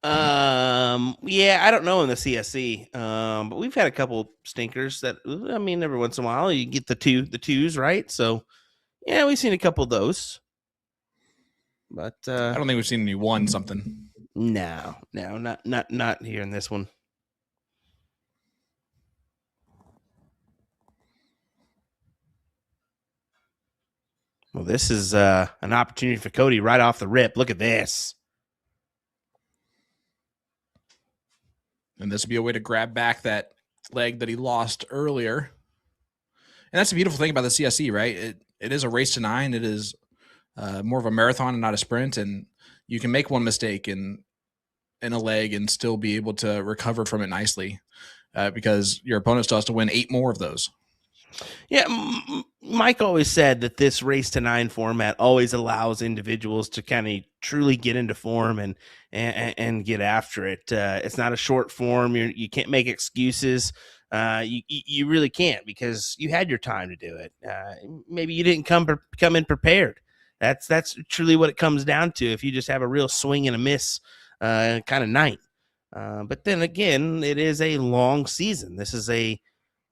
Yeah, I don't know in the CSC. But we've had a couple stinkers that, I mean, every once in a while you get the twos, right? So yeah, we've seen a couple of those. But
I don't think we've seen any one something.
No, not here in this one. Well, this is an opportunity for Cody right off the rip. Look at this.
And this would be a way to grab back that leg that he lost earlier. And that's the beautiful thing about the CSC, right? It is a race to 9. It is more of a marathon and not a sprint. And you can make one mistake in a leg and still be able to recover from it nicely because your opponent still has to win 8 more of those.
Yeah, Mike always said that this race to 9 format always allows individuals to kind of truly get into form and get after it. It's not a short form. You can't make excuses. You really can't because you had your time to do it. Maybe you didn't come in prepared. That's truly what it comes down to. If you just have a real swing and a miss kind of night. But then again, it is a long season. This is a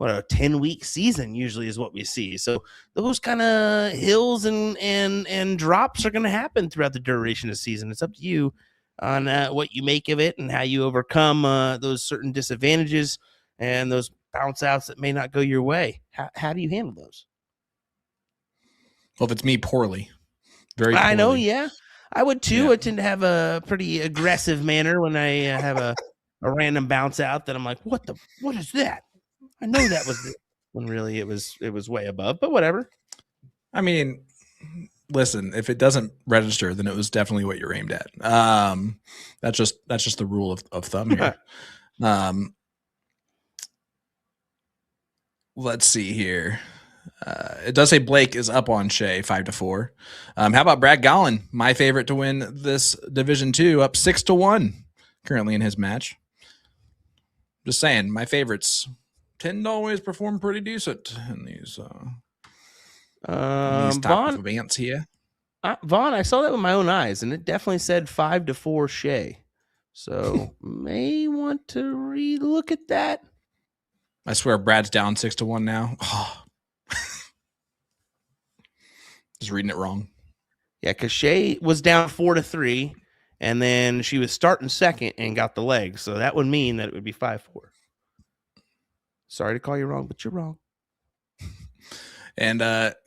10-week season usually is what we see. So those kind of hills and drops are going to happen throughout the duration of the season. It's up to you on what you make of it and how you overcome those certain disadvantages and those bounce outs that may not go your way. How do you handle those?
Well, if it's me, poorly. Very poorly.
I know, yeah. I would too. Yeah. I tend to have a pretty aggressive manner when I have a random bounce out that I'm like, what is that? I know that was when really it was way above, but whatever.
I mean, listen, if it doesn't register, then it was definitely what you're aimed at. That's just the rule of thumb here. Let's see here. It does say Blake is up on Shea 5-4. How about Brad Gollin, my favorite to win this Division 2, up 6-1 currently in his match. Just saying, my favorites tend to always perform pretty decent in these top of events here.
Vaughn, I saw that with my own eyes, and it definitely said 5-4 Shea. So may want to relook at that.
I swear Brad's down 6-1 now. Oh. Just reading it wrong.
Yeah, because Shea was down 4-3, and then she was starting second and got the leg. So that would mean that it would be 5-4. Sorry to call you wrong, but you're wrong.
And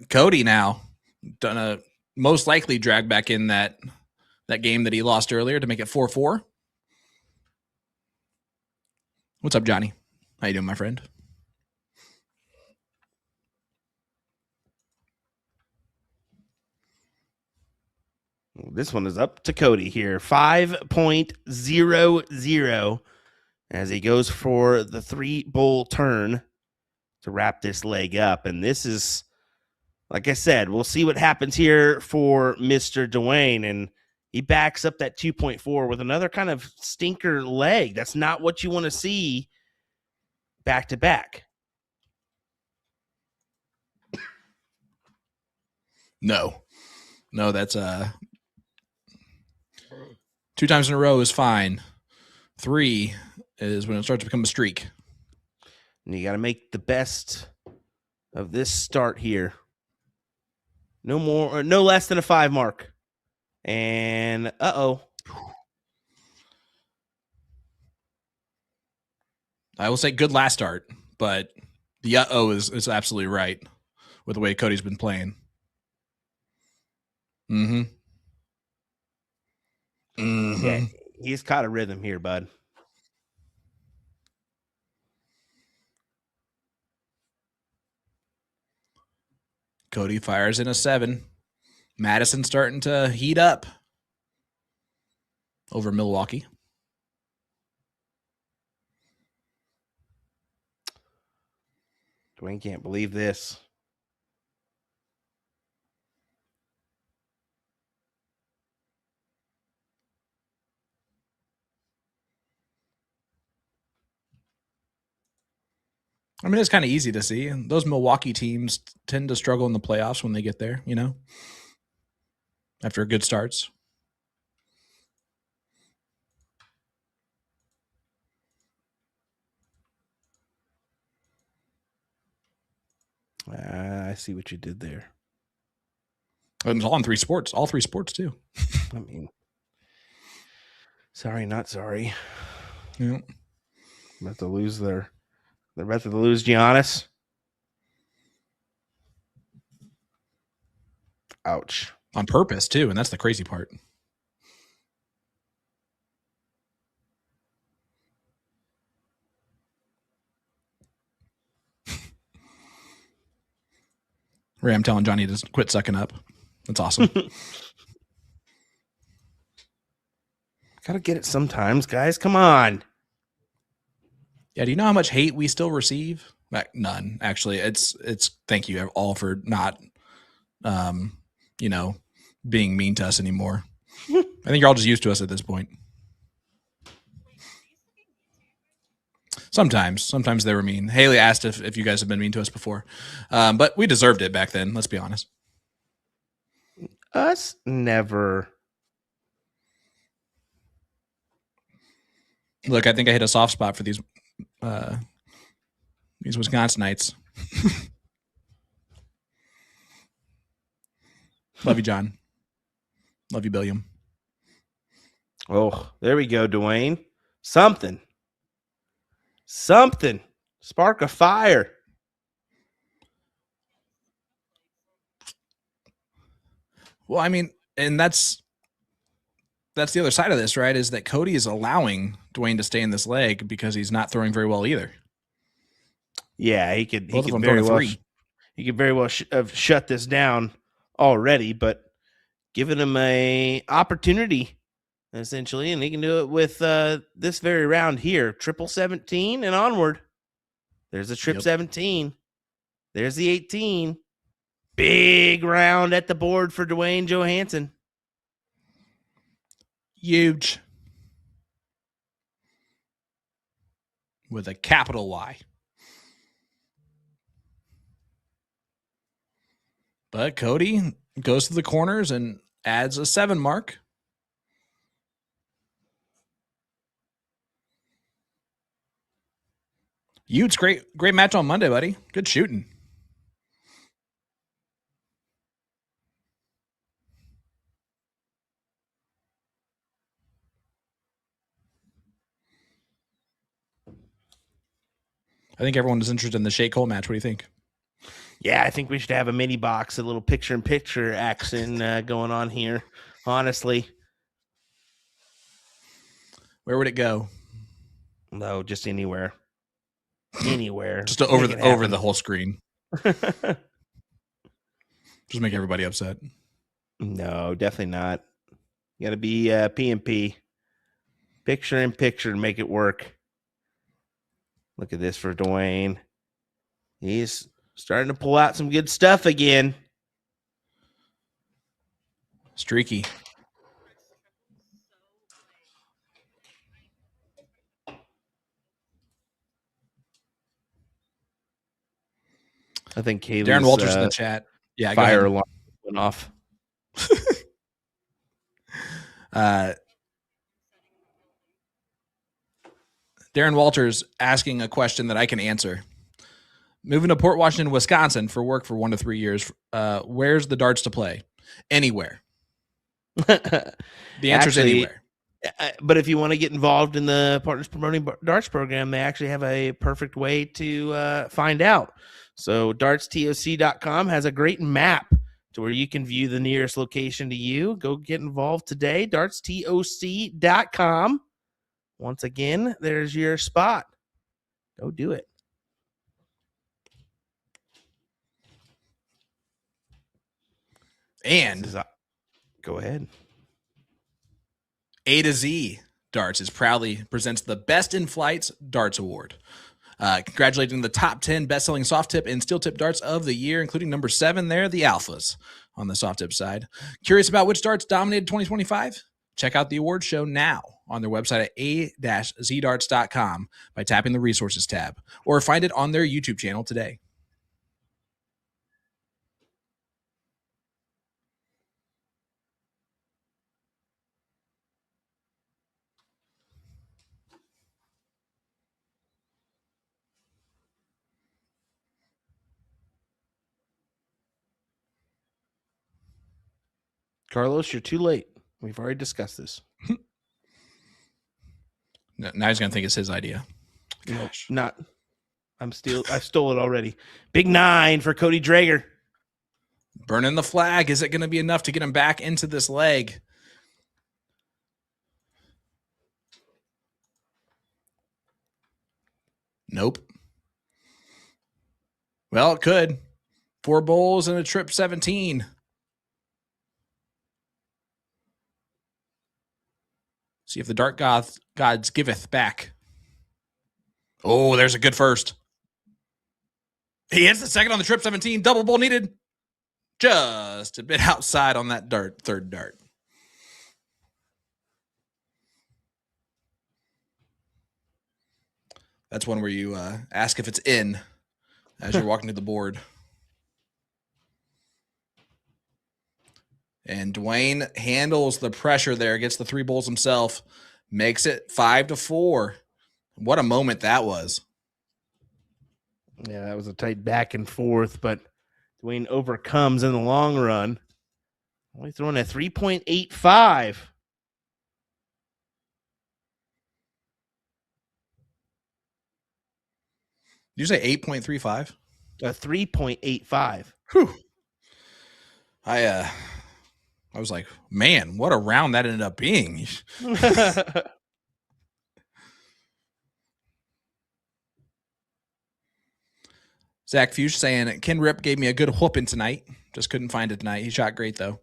Cody now done a most likely drag back in that game that he lost earlier to make it 4-4. What's up, Johnny? How you doing, my friend?
This one is up to Cody here. 5.00 as he goes for the 3-bowl turn to wrap this leg up. And this is, like I said, we'll see what happens here for Mr. Duane. And he backs up that 2.4 with another kind of stinker leg. That's not what you want to see back to back.
No, that's 2 times in a row is fine. 3 is when it starts to become a streak.
And you got to make the best of this start here. No more, or no less than a 5 mark. And I
will say good last start, but the is absolutely right with the way Cody's been playing. Mm-hmm.
Yeah, he's caught a rhythm here, bud.
Cody fires in a 7. Madison starting to heat up over Milwaukee.
Duane can't believe this.
I mean, it's kind of easy to see. Those Milwaukee teams tend to struggle in the playoffs when they get there, after good starts.
I see what you did there.
And it's all in 3 sports. All 3 sports, too.
I mean, sorry, not sorry.
Yeah.
About to lose they're about to lose Giannis. Ouch.
On purpose, too, and that's the crazy part. Ray, I'm telling Johnny to quit sucking up. That's awesome.
Gotta get it sometimes, guys. Come on.
Yeah, do you know how much hate we still receive? None, actually. It's thank you all for not being mean to us anymore. I think you're all just used to us at this point. Sometimes they were mean. Haley asked if you guys have been mean to us before, but we deserved it back then. Let's be honest.
Us never.
Look, I think I hit a soft spot for these Wisconsinites. Love you, John. Love you, Billiam.
Oh, there we go, Duane. Something. Spark a fire.
Well, I mean, and that's the other side of this, right? Is that Cody is allowing Duane to stay in this leg because he's not throwing very well either.
Yeah, he could very well have shut this down already, but giving him a opportunity essentially, and he can do it with this very round here. 17 and onward. There's a 17. There's the 18. Big round at the board for Duane Johannsen.
Huge. With a capital Y. But Cody goes to the corners and adds a 7 mark. Utes, great match on Monday, buddy. Good shooting. I think everyone is interested in the Shea Cole match. What do you think?
Yeah, I think we should have a mini box, a little picture-in-picture action going on here, honestly.
Where would it go?
No, just anywhere. Anywhere.
Just over the whole screen. Just make everybody upset.
No, definitely not. You got to be P&P. Picture-in-picture to make it work. Look at this for Duane. He's starting to pull out some good stuff again.
Streaky.
I think Kaylee's
Darren Walters in the chat. Yeah,
fire alarm went off.
Darren Walters asking a question that I can answer. Moving to Port Washington, Wisconsin for work for 1 to 3 years. Where's the darts to play? Anywhere. The answer is anywhere.
But if you want to get involved in the Partners Promoting Darts program, they actually have a perfect way to find out. So dartstoc.com has a great map to where you can view the nearest location to you. Go get involved today. dartstoc.com. Once again, there's your spot. Go do it.
And
go ahead.
A to Z Darts is proudly presents the Best in Flights Darts Award. Congratulating the top 10 best-selling soft tip and steel tip darts of the year, including number 7 there, the Alphas on the soft tip side. Curious about which darts dominated 2025? Check out the award show now on their website at a-zdarts.com by tapping the resources tab, or find it on their YouTube channel today.
Carlos, you're too late. We've already discussed this.
Now he's going to think it's his idea.
Gosh. Not. I stole it already. Big 9 for Cody Drager.
Burning the flag. Is it going to be enough to get him back into this leg? Nope. Well, it could. 4 bowls and a trip 17. See if the Dart Gods giveth back. Oh, there's a good first. He hits the second on the trip 17. Double bowl needed. Just a bit outside on that third dart. That's one where you ask if it's in as you're walking to the board. And Duane handles the pressure there, gets the 3 bowls himself, makes it 5-4. What a moment that was.
Yeah, that was a tight back and forth, but Duane overcomes in the long run. Only throwing a 3.85.
Did you say 8.35?
A 3.85.
Whew. I was like, man, what a round that ended up being. Zach Fuchs saying, Ken Rip gave me a good whooping tonight. Just couldn't find it tonight. He shot great, though.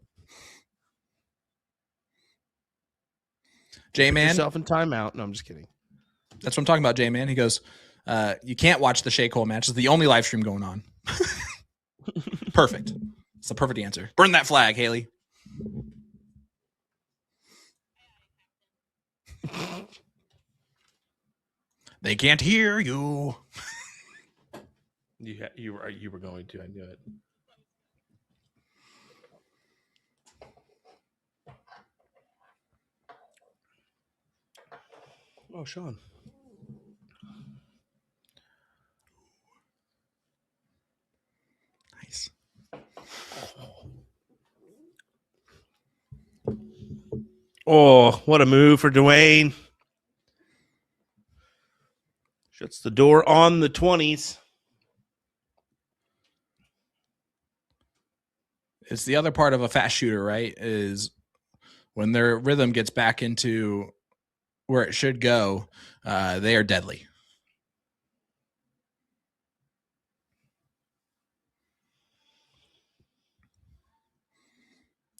J-Man.
Yourself in timeout. No, I'm just kidding.
That's what I'm talking about, J-Man. He goes, you can't watch the Shea Cole match. It's the only live stream going on. Perfect. It's the perfect answer. Burn that flag, Haley. They can't hear you.
You were going to. I knew it. Oh, Sean.
Nice.
Oh, what a move for Duane. Shuts the door on the 20s.
It's the other part of a fast shooter, right? Is when their rhythm gets back into where it should go, they are deadly.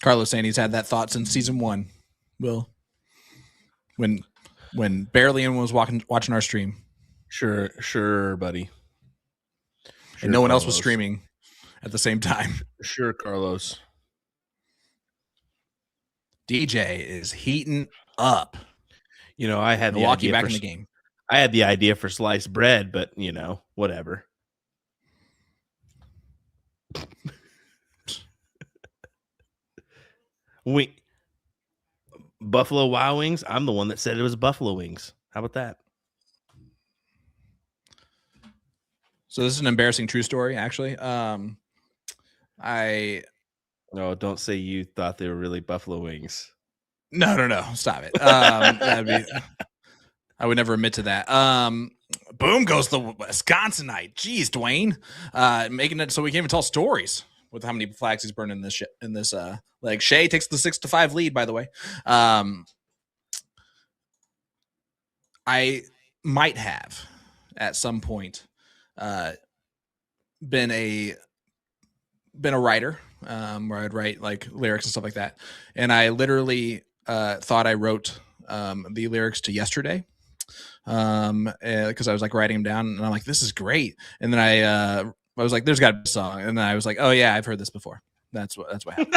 Carlos saying he's had that thought since season 1. Will, when barely anyone was watching our stream.
Sure, buddy.
Sure, and no one else was streaming at the same time.
Sure, Carlos.
DJ is heating up.
You know, I had
Milwaukee back in the game.
I had the idea for sliced bread, but whatever. Buffalo Wild Wings. I'm the one that said it was Buffalo Wings. How about that?
So this is an embarrassing true story, actually.
No, don't say you thought they were really Buffalo Wings.
No. Stop it. I would never admit to that. Boom goes the Wisconsinite. Jeez, Duane. Making it so we can't even tell stories with how many flags he's burned in this leg. Shea takes the 6-5 lead, by the way. I might have at some point been a writer where I'd write like lyrics and stuff like that. And I literally thought I wrote the lyrics to Yesterday because I was like writing them down and I'm like, this is great. And then I was like, there's got to be a song. And then I was like, oh yeah, I've heard this before. That's what happened.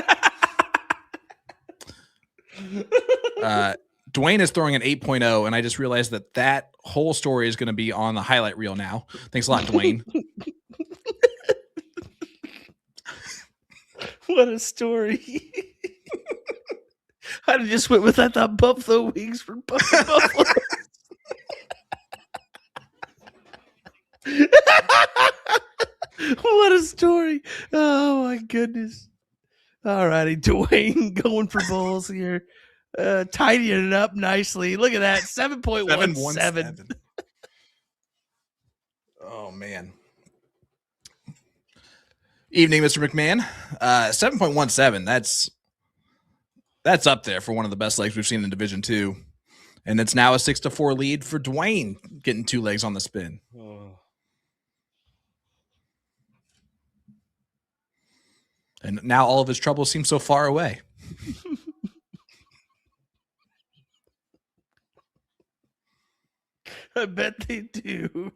Duane is throwing an 8.0, and I just realized that whole story is going to be on the highlight reel now. Thanks a lot, Duane.
What a story. I just went with, I thought Buffalo Wings for Buffalo. What a story. Oh, my goodness. All righty, Duane going for bulls here. Tidying it up nicely. Look at that, 7.17.
Oh, man. Evening, Mr. McMahon. 7.17. That's up there for one of the best legs we've seen in Division 2. And it's now a 6-4 lead for Duane, getting 2 legs on the spin. Oh. And now all of his troubles seem so far away.
I bet they do.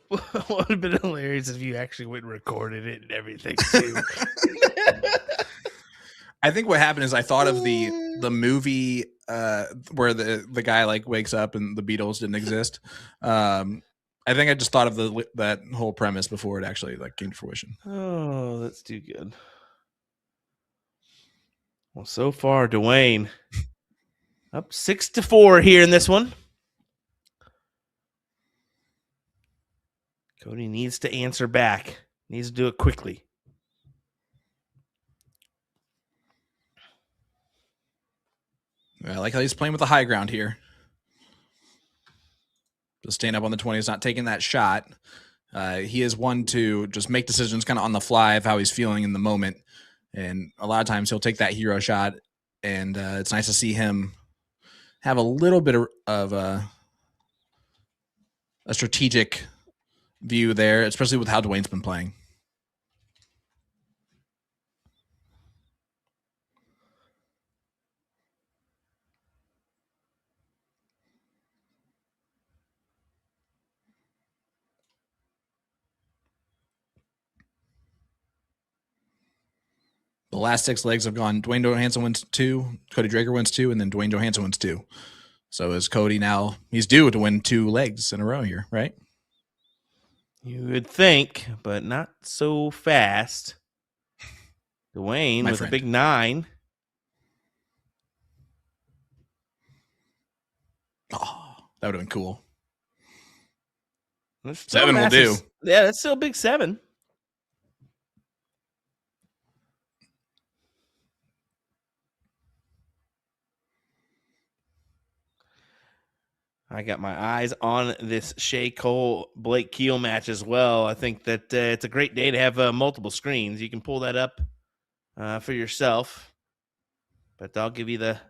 What would have been hilarious if you actually went and recorded it and everything too.
I think what happened is I thought of the movie where the guy like wakes up and the Beatles didn't exist. I think I just thought of that whole premise before it actually like came to fruition.
Oh, that's too good. Well, so far, Duane up 6-4 here in this one. Cody needs to answer back. Needs to do it quickly.
I like how he's playing with the high ground here. Just staying up on the 20s, not taking that shot. He is one to just make decisions kind of on the fly of how he's feeling in the moment. And a lot of times he'll take that hero shot. And it's nice to see him have a little bit of a strategic view there, especially with how Duane's been playing. The last 6 legs have gone. Duane Johannsen wins 2, Cody Drager wins 2, and then Duane Johannsen wins 2. So is Cody now? He's due to win 2 legs in a row here, right?
You would think, but not so fast. Duane with a big 9.
Oh, that would have been cool.
7 will do. Yeah, that's still a big 7. I got my eyes on this Shea Cole Blake Keel match as well. I think that it's a great day to have multiple screens. You can pull that up for yourself, but I'll give you the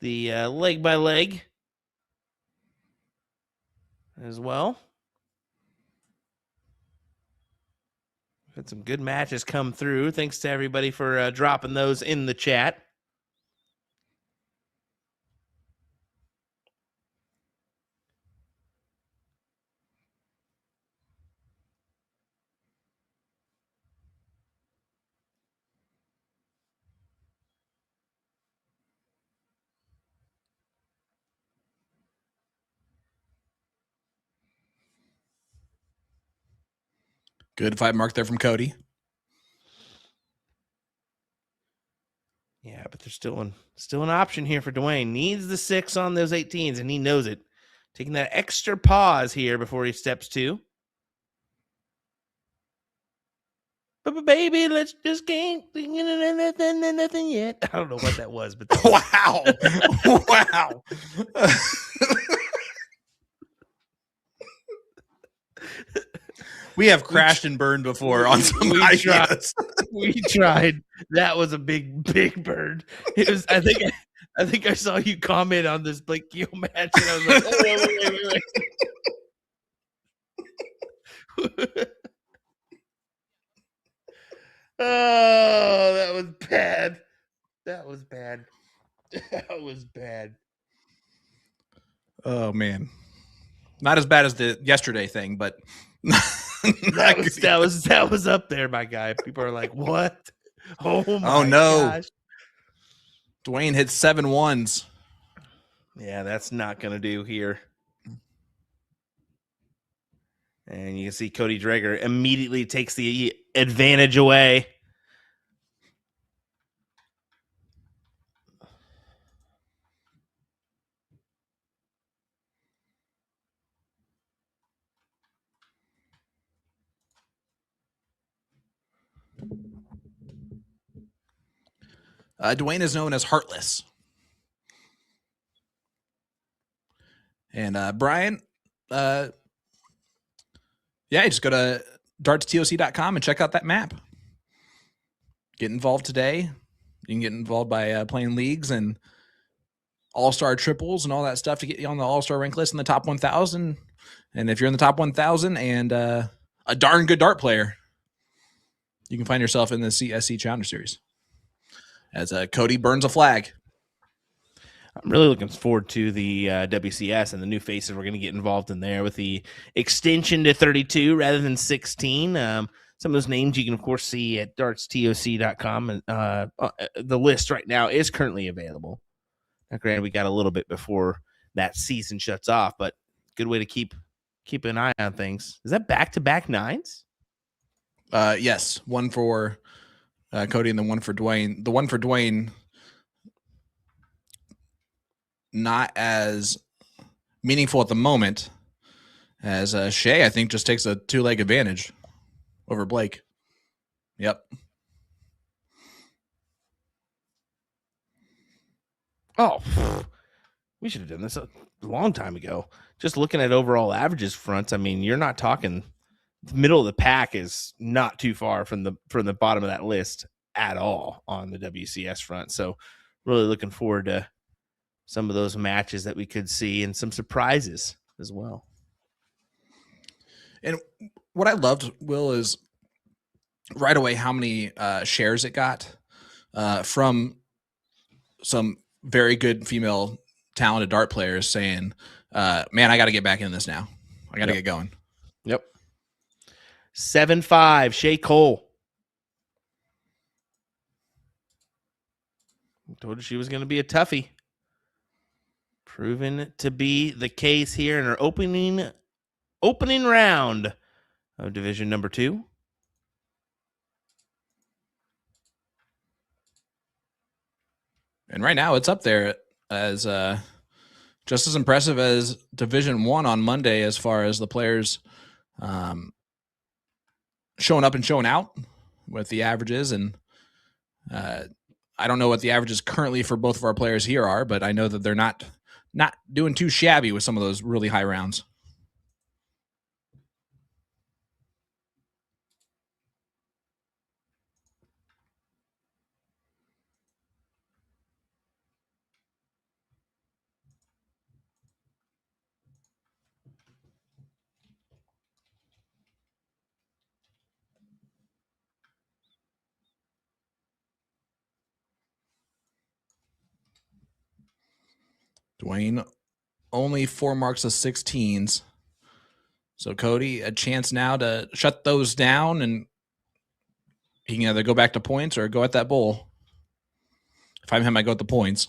leg by leg as well. Had some good matches come through. Thanks to everybody for dropping those in the chat.
Good 5 mark there from Cody.
Yeah, but there's still an option here for Duane. Needs the 6 on those 18s, and he knows it. Taking that extra pause here before he steps 2. But baby, let's just game nothing yet. I don't know what that was, but
wow. Wow. We have crashed and burned before on some ideas.
We tried. That was a big bird. It was. I think I saw you comment on this Blake Keel match, and I was like, oh, wait. Oh, that was bad. That was bad. That was bad.
Oh man, not as bad as the yesterday thing, but
that was up there, my guy. People are like, "What? Oh my
no!"
Gosh.
Duane hit 7 1s.
Yeah, that's not gonna do here. And you can see Cody Drager immediately takes the advantage away.
Duane is known as Heartless. And Brian, just go to dartstoc.com and check out that map. Get involved today. You can get involved by playing leagues and all-star triples and all that stuff to get you on the all-star rank list in the top 1,000. And if you're in the top 1,000 and a darn good dart player, you can find yourself in the CSC Challenger Series as Cody burns a flag.
I'm really looking forward to the WCS and the new faces we're going to get involved in there with the extension to 32 rather than 16. Some of those names you can, of course, see at dartstoc.com. And the list right now is currently available. Now, granted, we got a little bit before that season shuts off, but good way to keep an eye on things. Is that back-to-back 9s?
Yes, one for Cody and the one for Duane. The one for Duane, not as meaningful at the moment as Shea, I think, just takes a 2-leg advantage over Blake. Yep.
Oh, we should have done this a long time ago. Just looking at overall averages fronts, I mean, you're not talking the middle of the pack is not too far from the bottom of that list at all on the WCS front. So really looking forward to some of those matches that we could see and some surprises as well.
And what I loved, Will, is right away how many shares it got from some very good female talented dart players saying, man, I got to get back in this now. I got to get going.
Yep. 7-5, Shea Cole. I told her she was going to be a toughie. Proven to be the case here in our opening round of Division number 2.
And right now it's up there as just as impressive as Division 1 on Monday as far as the players showing up and showing out with the averages. And I don't know what the averages currently for both of our players here are, but I know that they're not doing too shabby with some of those really high rounds. Duane only 4 marks of 16s. So Cody, a chance now to shut those down, and he can either go back to points or go at that bowl. If I'm him, I go at the points.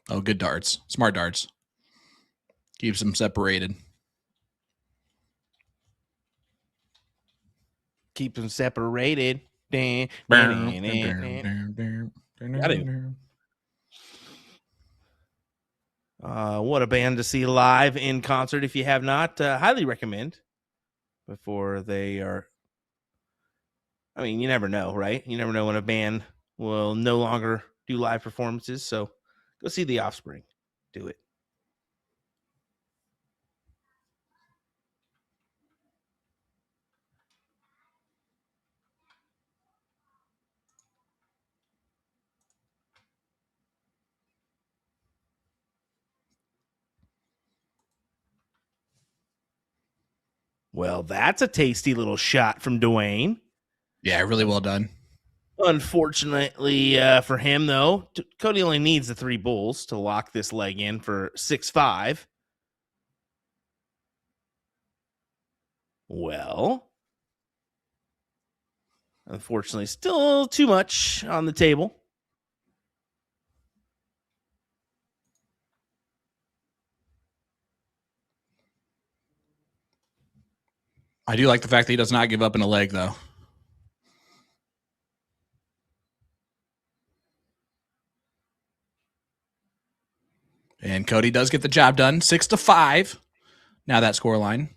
Oh, good darts. Smart darts. Keeps them separated.
Keep them separated. What a band to see live in concert. If you have not, highly recommend before they are. I mean, you never know, right? You never know when a band will no longer do live performances. So go see The Offspring. Do it. Well, that's a tasty little shot from Duane.
Yeah, really well done.
Unfortunately for him, though, Cody only needs the 3 bulls to lock this leg in for 6-5. Well, unfortunately, still too much on the table.
I do like the fact that he does not give up in a leg, though. And Cody does get the job done. 6-5. Now that scoreline.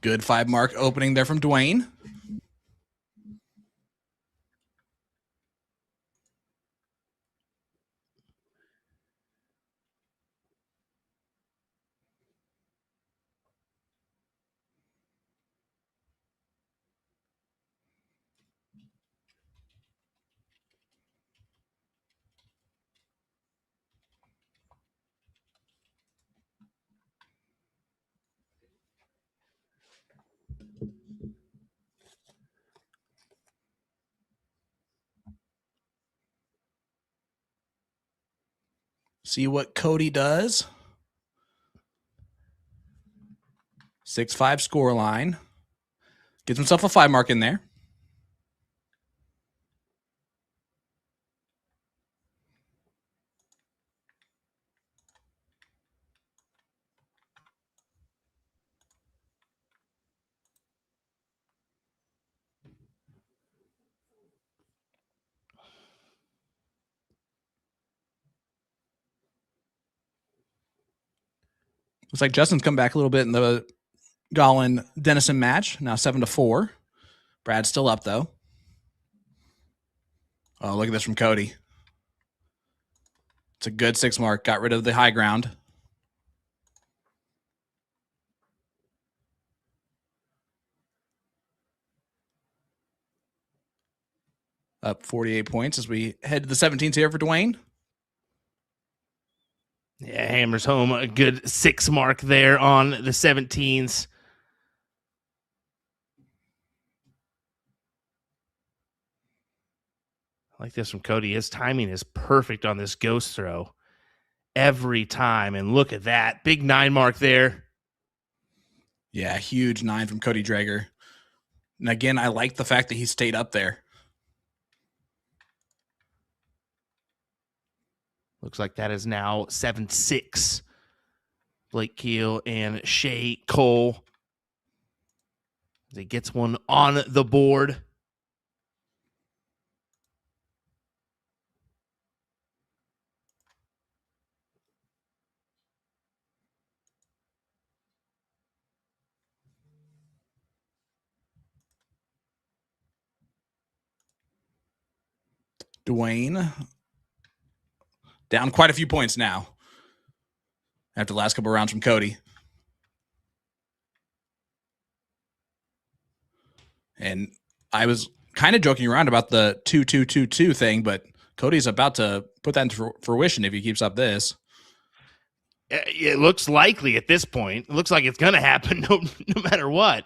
Good 5 mark opening there from Duane. See what Cody does. 6-5 score line. Gets himself a 5 mark in there. Looks like Justin's come back a little bit in the Gollin Dennison match. Now 7-4. Brad's still up though. Oh, look at this from Cody. It's a good 6 mark. Got rid of the high ground. Up 48 points as we head to the 17s here for Duane.
Yeah, hammers home a good 6 mark there on the 17s. I like this from Cody. His timing is perfect on this ghost throw every time. And look at that. Big 9 mark there.
Yeah, huge 9 from Cody Drager. And again, I like the fact that he stayed up there.
Looks like that is now 7-6. Blake Keel and Shea Cole. As he gets one on the board.
Duane down quite a few points now after the last couple of rounds from Cody. And I was kind of joking around about the 2-2-2-2 thing, but Cody's about to put that into fruition if he keeps up this.
It looks likely at this point. It looks like it's going to happen no matter what.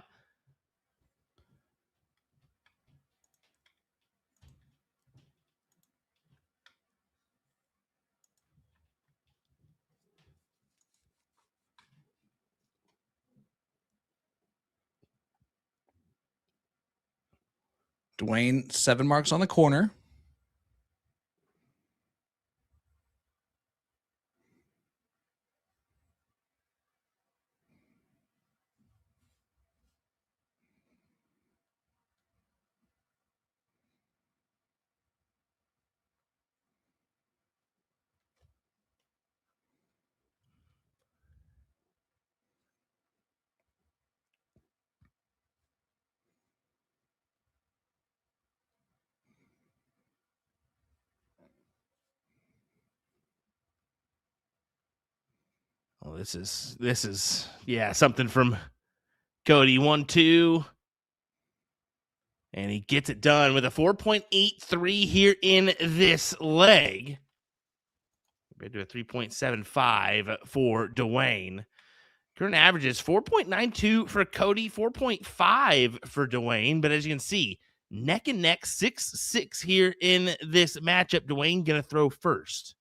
Duane, 7 marks on the corner.
Oh, this is something from Cody. 1-2. And he gets it done with a 4.83 here in this leg. We're going to do a 3.75 for Duane. Current average is 4.92 for Cody, 4.5 for Duane. But as you can see, neck and neck, 6-6 here in this matchup. Duane going to throw first.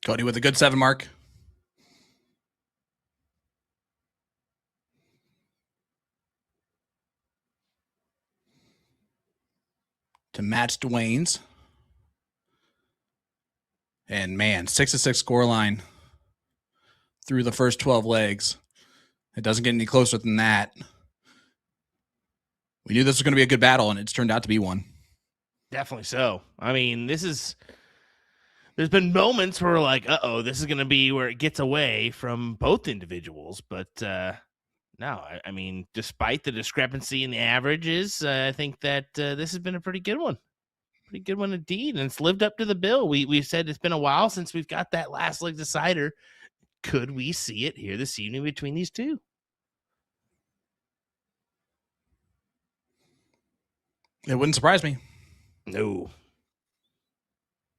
Cody with a good 7 mark. to match Duane's. And man, 6-6 scoreline through the first 12 legs. It doesn't get any closer than that. We knew this was going to be a good battle, and it's turned out to be one.
Definitely so. I mean, there's been moments where we're like, this is going to be where it gets away from both individuals. But no, I mean, despite the discrepancy in the averages, I think that this has been a pretty good one. Pretty good one indeed. And it's lived up to the bill. We've said it's been a while since we've got that last leg decider. Could we see it here this evening between these two?
It wouldn't surprise me.
No.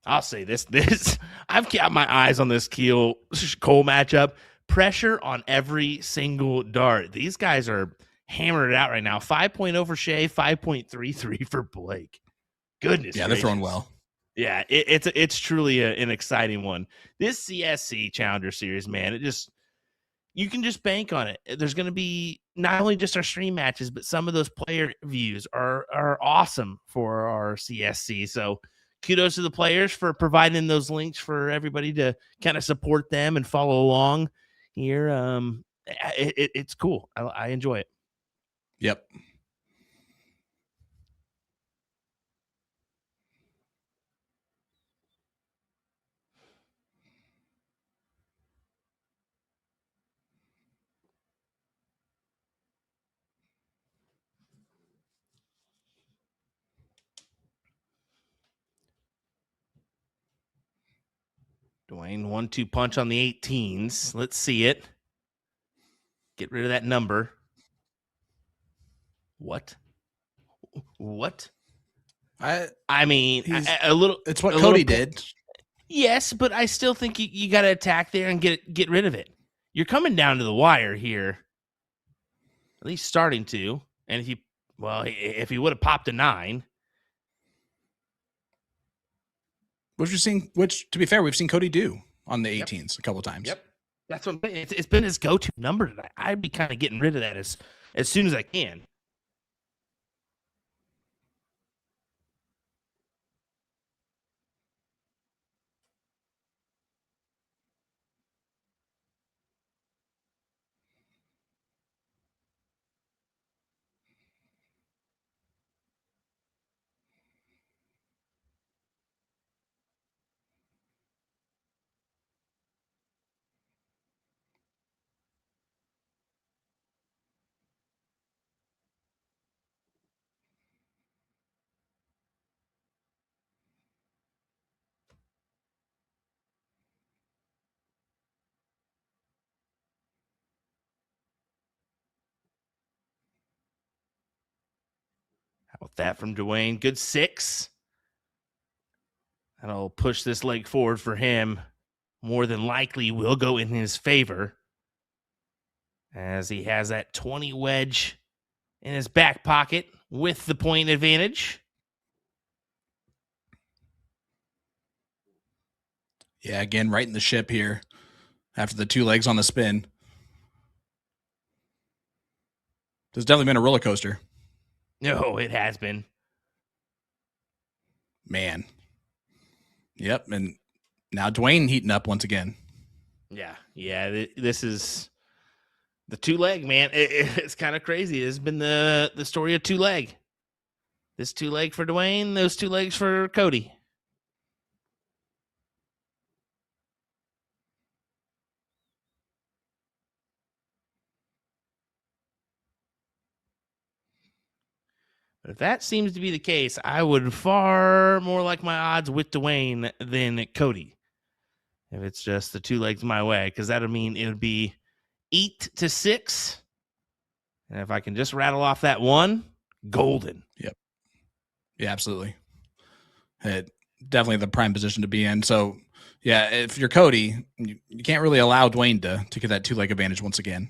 I'll say this. I've got my eyes on this Cole matchup. Pressure on every single dart. These guys are hammering it out right now. 5.0 for Shea, 5.33 for Blake. Goodness
yeah,
gracious.
They're throwing well.
Yeah, it's truly an exciting one. This CSC Challenger Series, man, you can just bank on it. There's going to be not only just our stream matches, but some of those player views are awesome for our CSC. So kudos to the players for providing those links for everybody to kind of support them and follow along here. It's cool. I enjoy it.
Yep.
Duane, 1-2 punch on the 18s. Let's see it. Get rid of that number. What? I mean, a little.
It's what Cody did.
Yes, but I still think you got to attack there and get rid of it. You're coming down to the wire here. At least starting to. And if he would have popped a 9.
Which, to be fair, we've seen Cody do on the 18s a couple times.
Yep. That's what it's been his go-to number tonight. I'd be kind of getting rid of that as soon as I can. How about that from Duane? Good 6. That'll push this leg forward for him. More than likely will go in his favor, as he has that 20 wedge in his back pocket with the point advantage.
Yeah, again, right in the ship here after the 2 legs on the spin. There's definitely been a roller coaster.
No, it has been.
Man. Yep, and now Duane heating up once again.
Yeah. This is the 2 leg, man. It's kind of crazy. It's been the story of 2 leg. This 2 leg for Duane, those 2 legs for Cody. But if that seems to be the case, I would far more like my odds with Duane than Cody. If it's just the 2 legs my way, because that would mean it would be 8-6. And if I can just rattle off that 1, golden.
Yep. Yeah, absolutely. Definitely the prime position to be in. So, yeah, if you're Cody, you can't really allow Duane to get that 2 leg advantage once again.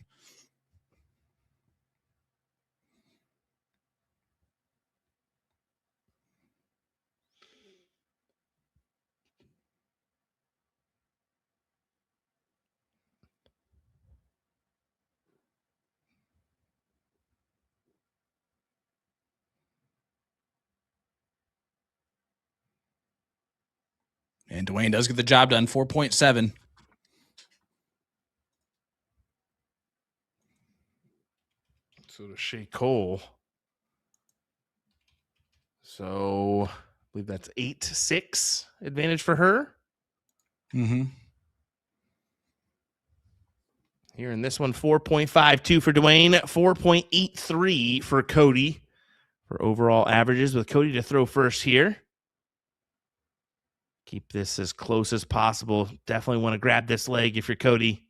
And Duane does get the job done, 4.7.
So to Shea Cole. So I believe that's 8-6 advantage for her.
Mm-hmm.
Here in this one, 4.52 for Duane, 4.83 for Cody for overall averages, with Cody to throw first here. Keep this as close as possible. Definitely want to grab this leg if you're Cody.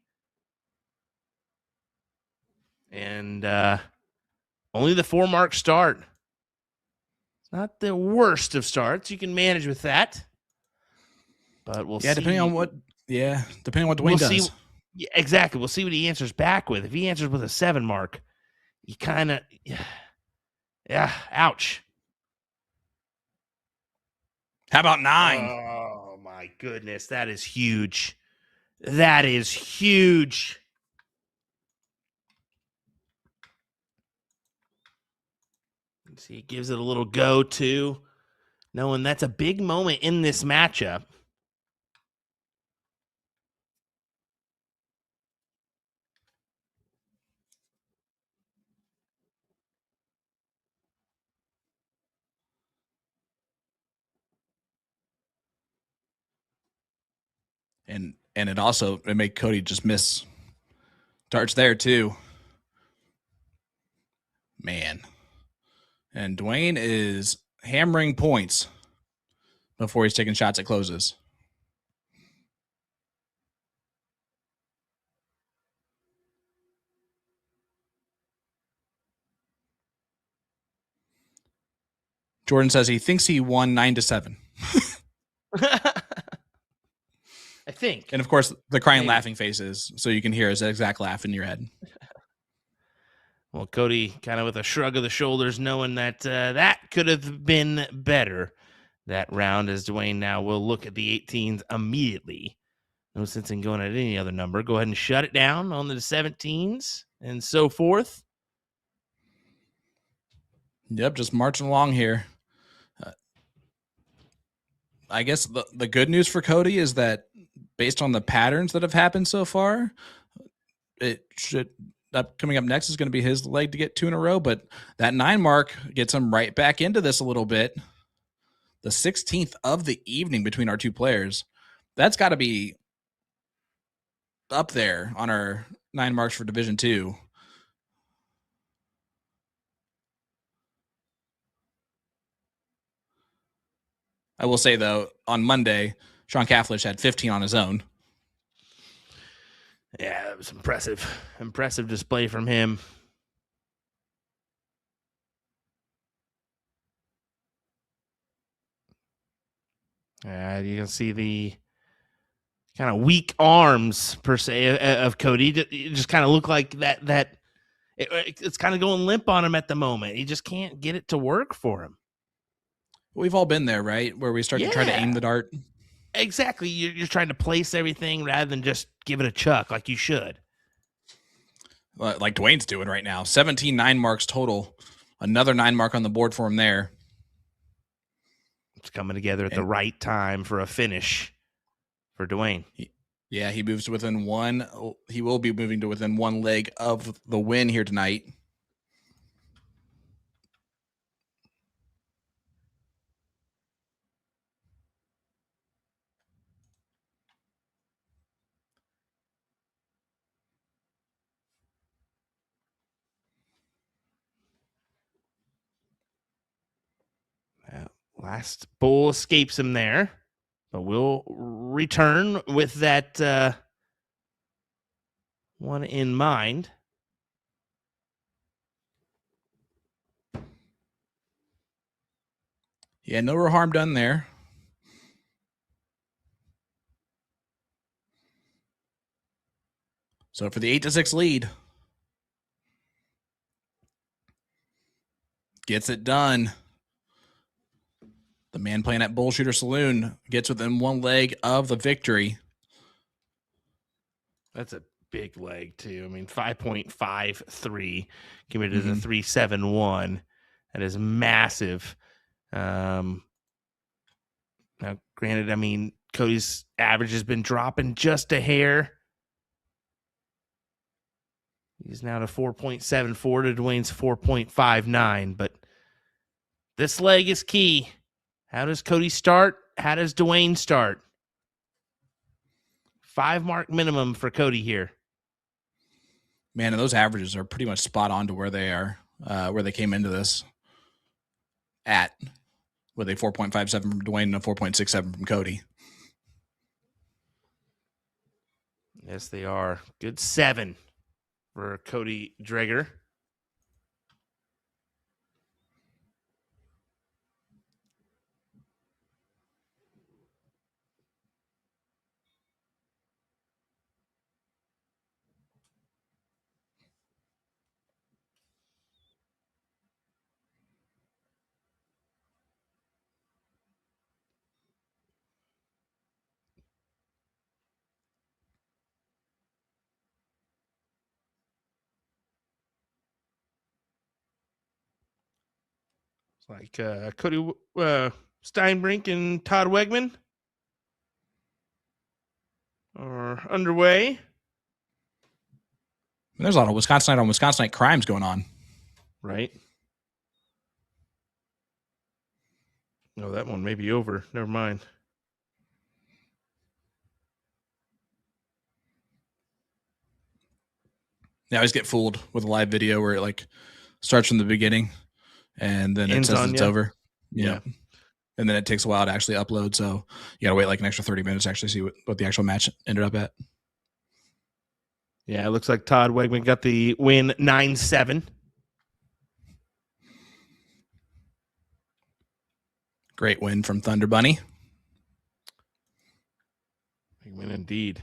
And only the 4-mark start. It's not the worst of starts. You can manage with that. But we'll see.
Depending on what Duane does.
Yeah, exactly. We'll see what he answers back with. If he answers with a 7 mark, you kind of, ouch.
How about 9?
Oh, my goodness. That is huge. That is huge. Let's see, he gives it a little go, too, knowing that's a big moment in this matchup.
And it made Cody just miss darts there too. Man. And Duane is hammering points before he's taking shots at closes. Jordan says he thinks he won 9-7.
I think.
And of course, the crying, laughing faces, so you can hear his exact laugh in your head.
Well, Cody kind of with a shrug of the shoulders, knowing that that could have been better that round, as Duane now will look at the 18s immediately. No sense in going at any other number. Go ahead and shut it down on the 17s and so forth.
Yep, just marching along here. I guess the good news for Cody is that based on the patterns that have happened so far, it should coming up next is going to be his leg to get 2 in a row, but that 9 mark gets him right back into this a little bit. The 16th of the evening between our two players. That's got to be up there on our 9 marks for Division 2. I will say, though, on Monday, Sean Kaflich had 15 on his own.
Yeah, it was impressive. Impressive display from him. You can see the kind of weak arms, per se, of Cody. It just kind of look like that. It's kind of going limp on him at the moment. He just can't get it to work for him.
We've all been there, right? Where we start to try to aim the dart.
Exactly. You're trying to place everything rather than just give it a chuck like you should.
Like Duane's doing right now. 17 9 marks total. Another 9 mark on the board for him there.
It's coming together at the right time for a finish for Duane.
He moves to within 1. He will be moving to within 1 leg of the win here tonight.
Last bull escapes him there, but we'll return with that one in mind.
Yeah, no real harm done there. So for the 8-6 lead, gets it done. The man playing at Bullshooter Saloon gets within 1 leg of the victory.
That's a big leg, too. I mean, 5.53 compared to the 3.71. That is massive. Now, granted, I mean, Cody's average has been dropping just a hair. He's now to 4.74 to Duane's 4.59, but this leg is key. How does Cody start? How does Duane start? 5 mark minimum for Cody here.
Man, and those averages are pretty much spot on to where they are, where they came into this at, with a 4.57 from Duane and a 4.67 from Cody.
Yes, they are. Good 7 for Cody Dreger. Like Cody Steinbrink and Todd Wegman are underway.
There's a lot of Wisconsinite crimes going on.
Right. No, that one may be over. Never mind.
I always get fooled with a live video where it like starts from the beginning and then it says it's over.
Yeah.
And then it takes a while to actually upload. So you got to wait like an extra 30 minutes to actually see what the actual match ended up at.
Yeah, it looks like Todd Wegman got the win 9-7.
Great win from Thunder Bunny.
Big win indeed.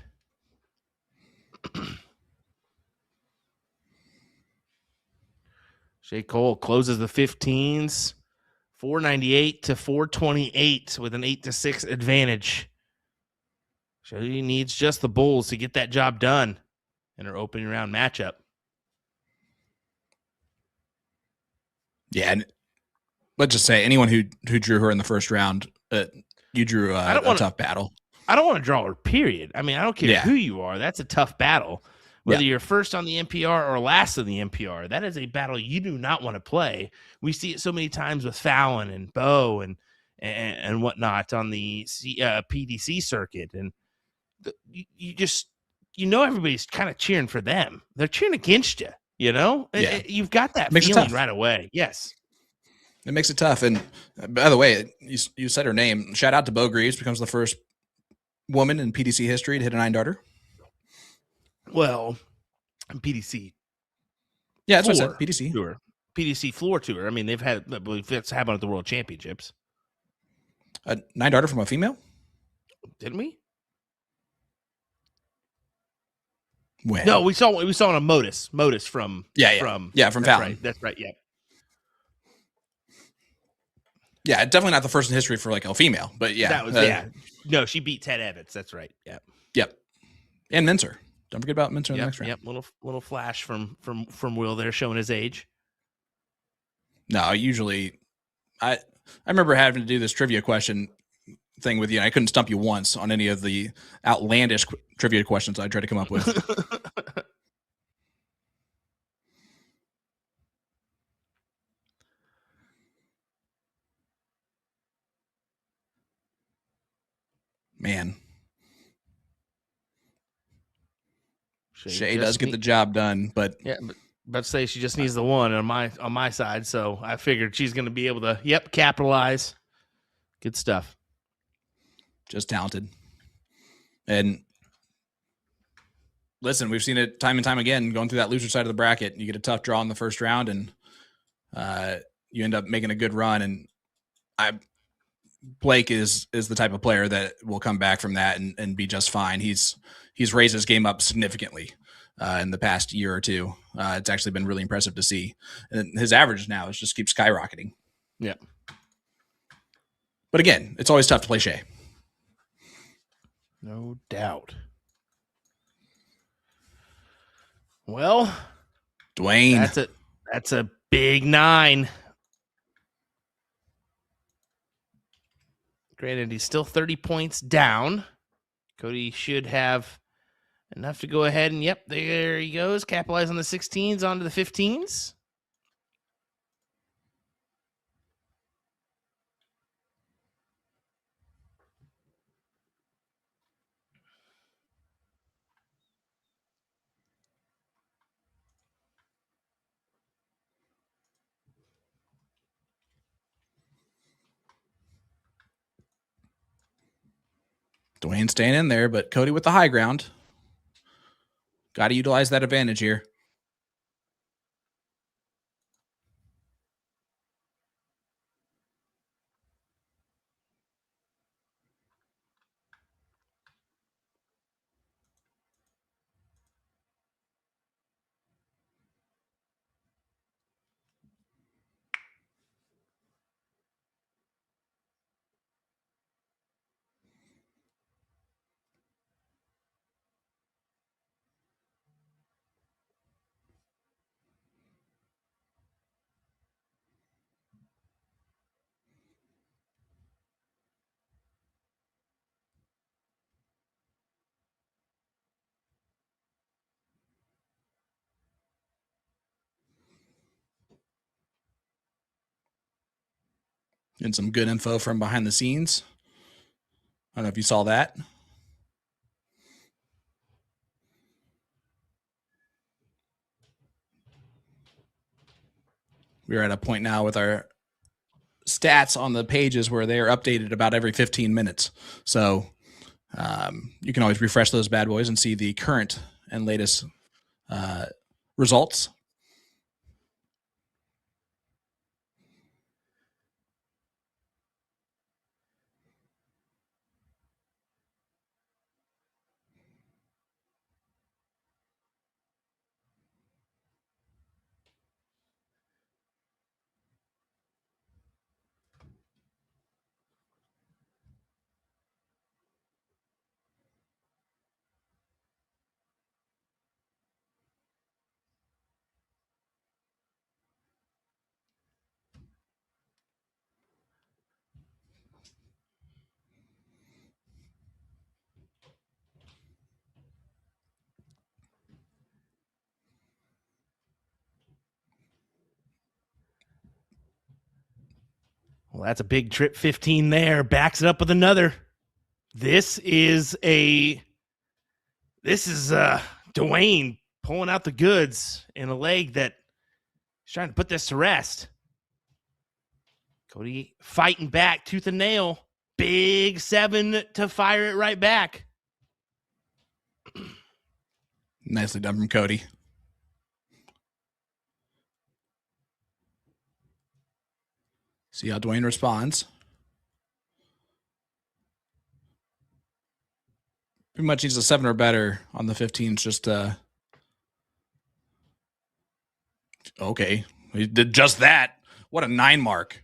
Shea Cole closes the 15s, 498 to 428 with an 8-6 advantage. She needs just the Bulls to get that job done in her opening round matchup.
Yeah, and let's just say anyone who drew her in the first round, you drew a tough battle.
I don't want to draw her, period. I mean, I don't care who you are. That's a tough battle. Whether you're first on the NPR or last on the NPR, that is a battle you do not want to play. We see it so many times with Fallon and Bo and whatnot on the PDC circuit. And everybody's kind of cheering for them. They're cheering against you, You've got that feeling right away. Yes.
It makes it tough. And by the way, you said her name. Shout out to Bo Greaves, becomes the first woman in PDC history to hit a 9-darter.
Well, PDC.
Yeah, that's what I said. PDC
tour. PDC floor tour. I mean, they've had, I believe it's happened at the World Championships.
A 9-darter from a female?
Didn't we?
When?
No, we saw on a Modus from
from Fallon.
Right, that's right. Yeah.
Yeah, definitely not the first in history for like a female, but yeah.
That was No, she beat Ted Evans. That's right. Yeah.
Yep. And Mincer. Don't forget about Mincer in the next round.
Yep. Little flash from Will there showing his age.
No, usually I remember having to do this trivia question thing with you, and I couldn't stump you once on any of the outlandish trivia questions I tried to come up with. Man. Shea does get the job done, but
about to say she just needs the one on my side, so I figured she's going to be able to capitalize. Good stuff.
Just talented. And listen, we've seen it time and time again going through that loser side of the bracket. You get a tough draw in the first round, and you end up making a good run. And Blake is the type of player that will come back from that and be just fine. He's raised his game up significantly in the past year or two. It's actually been really impressive to see. And his average now just keeps skyrocketing.
Yeah.
But again, it's always tough to play Shea.
No doubt. Well,
Duane.
That's a big 9. Granted, he's still 30 points down. Cody should have enough to go ahead, and yep, there he goes. Capitalize on the 16s onto the 15s.
Duane staying in there, but Cody with the high ground. Got to utilize that advantage here. And some good info from behind the scenes. I don't know if you saw that. We're at a point now with our stats on the pages where they are updated about every 15 minutes. So you can always refresh those bad boys and see the current and latest results.
Well, that's a big trip 15 there. Backs it up with another. This is Duane pulling out the goods in a leg that he's trying to put this to rest. Cody fighting back tooth and nail. Big 7 to fire it right back.
Nicely done from Cody. See how Duane responds. Pretty much needs a 7 or better on the 15s. Just okay. He did just that. What a 9 mark.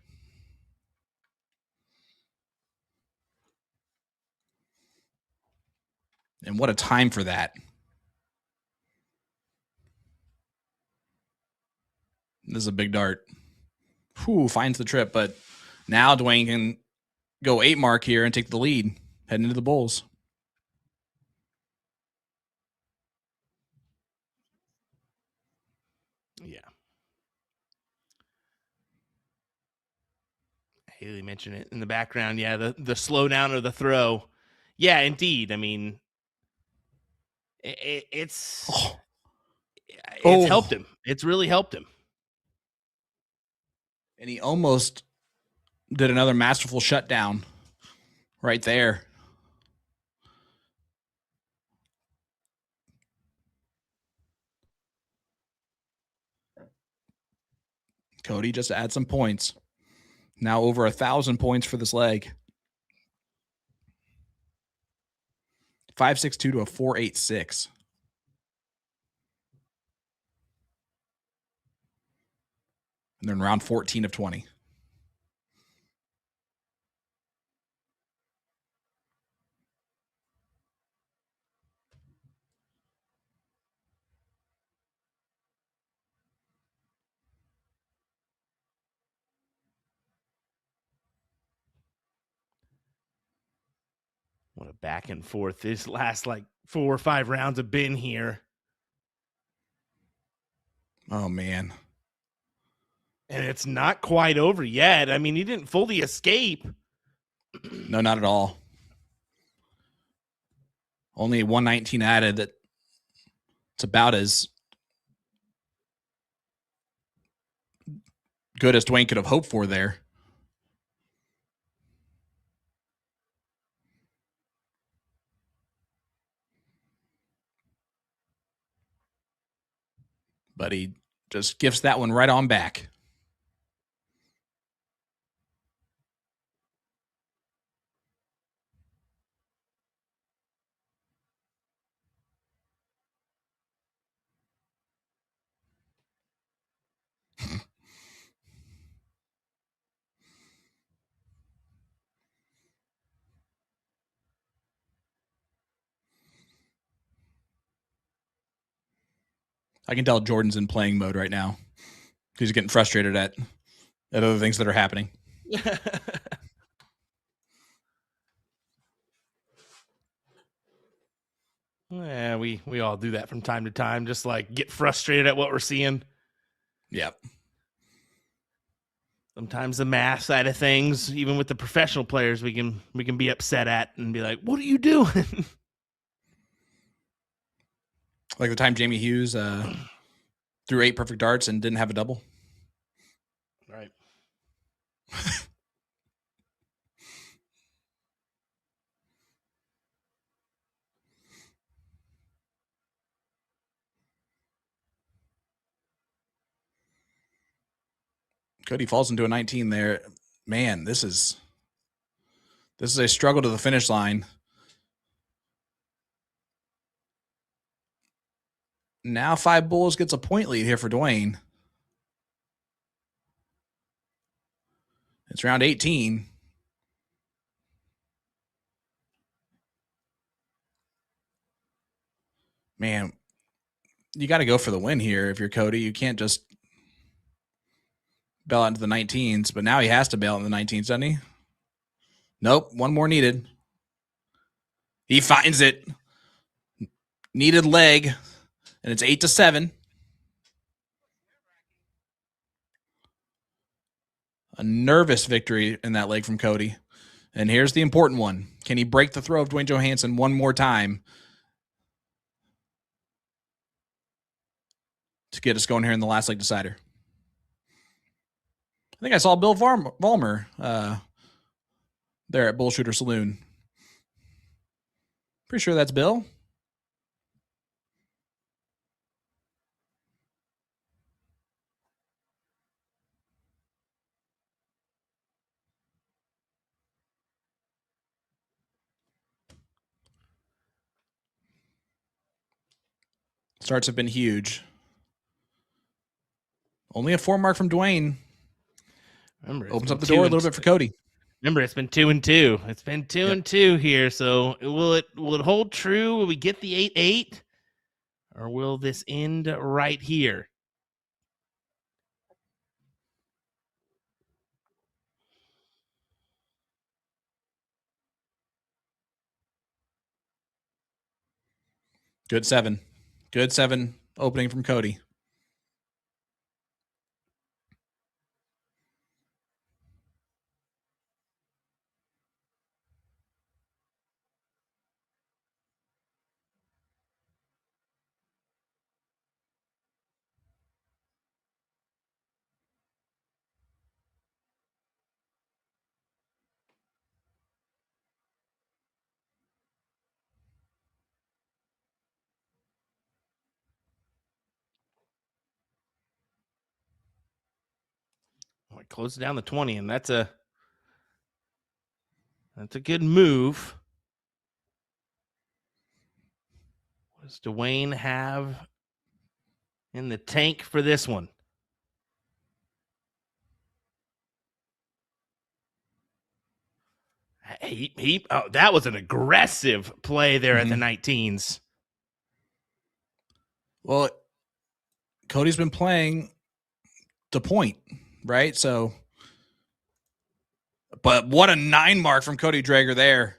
And what a time for that. This is a big dart. Whew, finds the trip, but now Duane can go 8 mark here and take the lead, heading into the Bulls.
Yeah. Haley mentioned it in the background. Yeah, the slowdown of the throw. Yeah, indeed. I mean, it's helped him. It's really helped him.
And he almost did another masterful shutdown right there. Cody just to add some points. Now over 1,000 points for this leg. 5.62 to a 4.86. And they're in round 14 of 20.
What a back and forth this last like 4 or 5 rounds have been here.
Oh, man.
And it's not quite over yet. I mean, he didn't fully escape.
No, not at all. Only 119 added. That it's about as good as Duane could have hoped for there. But he just gives that one right on back. I can tell Jordan's in playing mode right now. He's getting frustrated at other things that are happening.
Yeah, we all do that from time to time, just like get frustrated at what we're seeing.
Yep.
Sometimes the math side of things, even with the professional players, we can be upset at and be like, "What are you doing?"
Like the time Jamie Hughes threw 8 perfect darts and didn't have a double.
Right.
Cody falls into a 19 there. Man, this is a struggle to the finish line. Now 5 bulls gets a point lead here for Duane. It's round 18. Man, you got to go for the win here if you're Cody. You can't just bail out into the 19s, but now he has to bail out in the 19s, doesn't he? Nope, one more needed. He finds it. Needed leg, and it's 8-7. A nervous victory in that leg from Cody. And here's the important one. Can he break the throw of Duane Johannsen one more time to get us going here in the last leg decider? I think I saw Bill Vollmer there at Bullshooter Saloon. Pretty sure that's Bill. Starts have been huge. Only a 4 mark from Duane.
Remember,
opens up the door a little bit for Cody.
Remember, it's been 2-2. It's been 2-2 here. So will it hold true? Will we get the 8-8, or will this end right here?
Good 7. Good 7 opening from Cody.
I close down the 20, and that's a good move. What does Duane have in the tank for this one? That was an aggressive play there at the 19s.
Well, Cody's been playing the point, right? So, but what a 9 mark from Cody Drager there.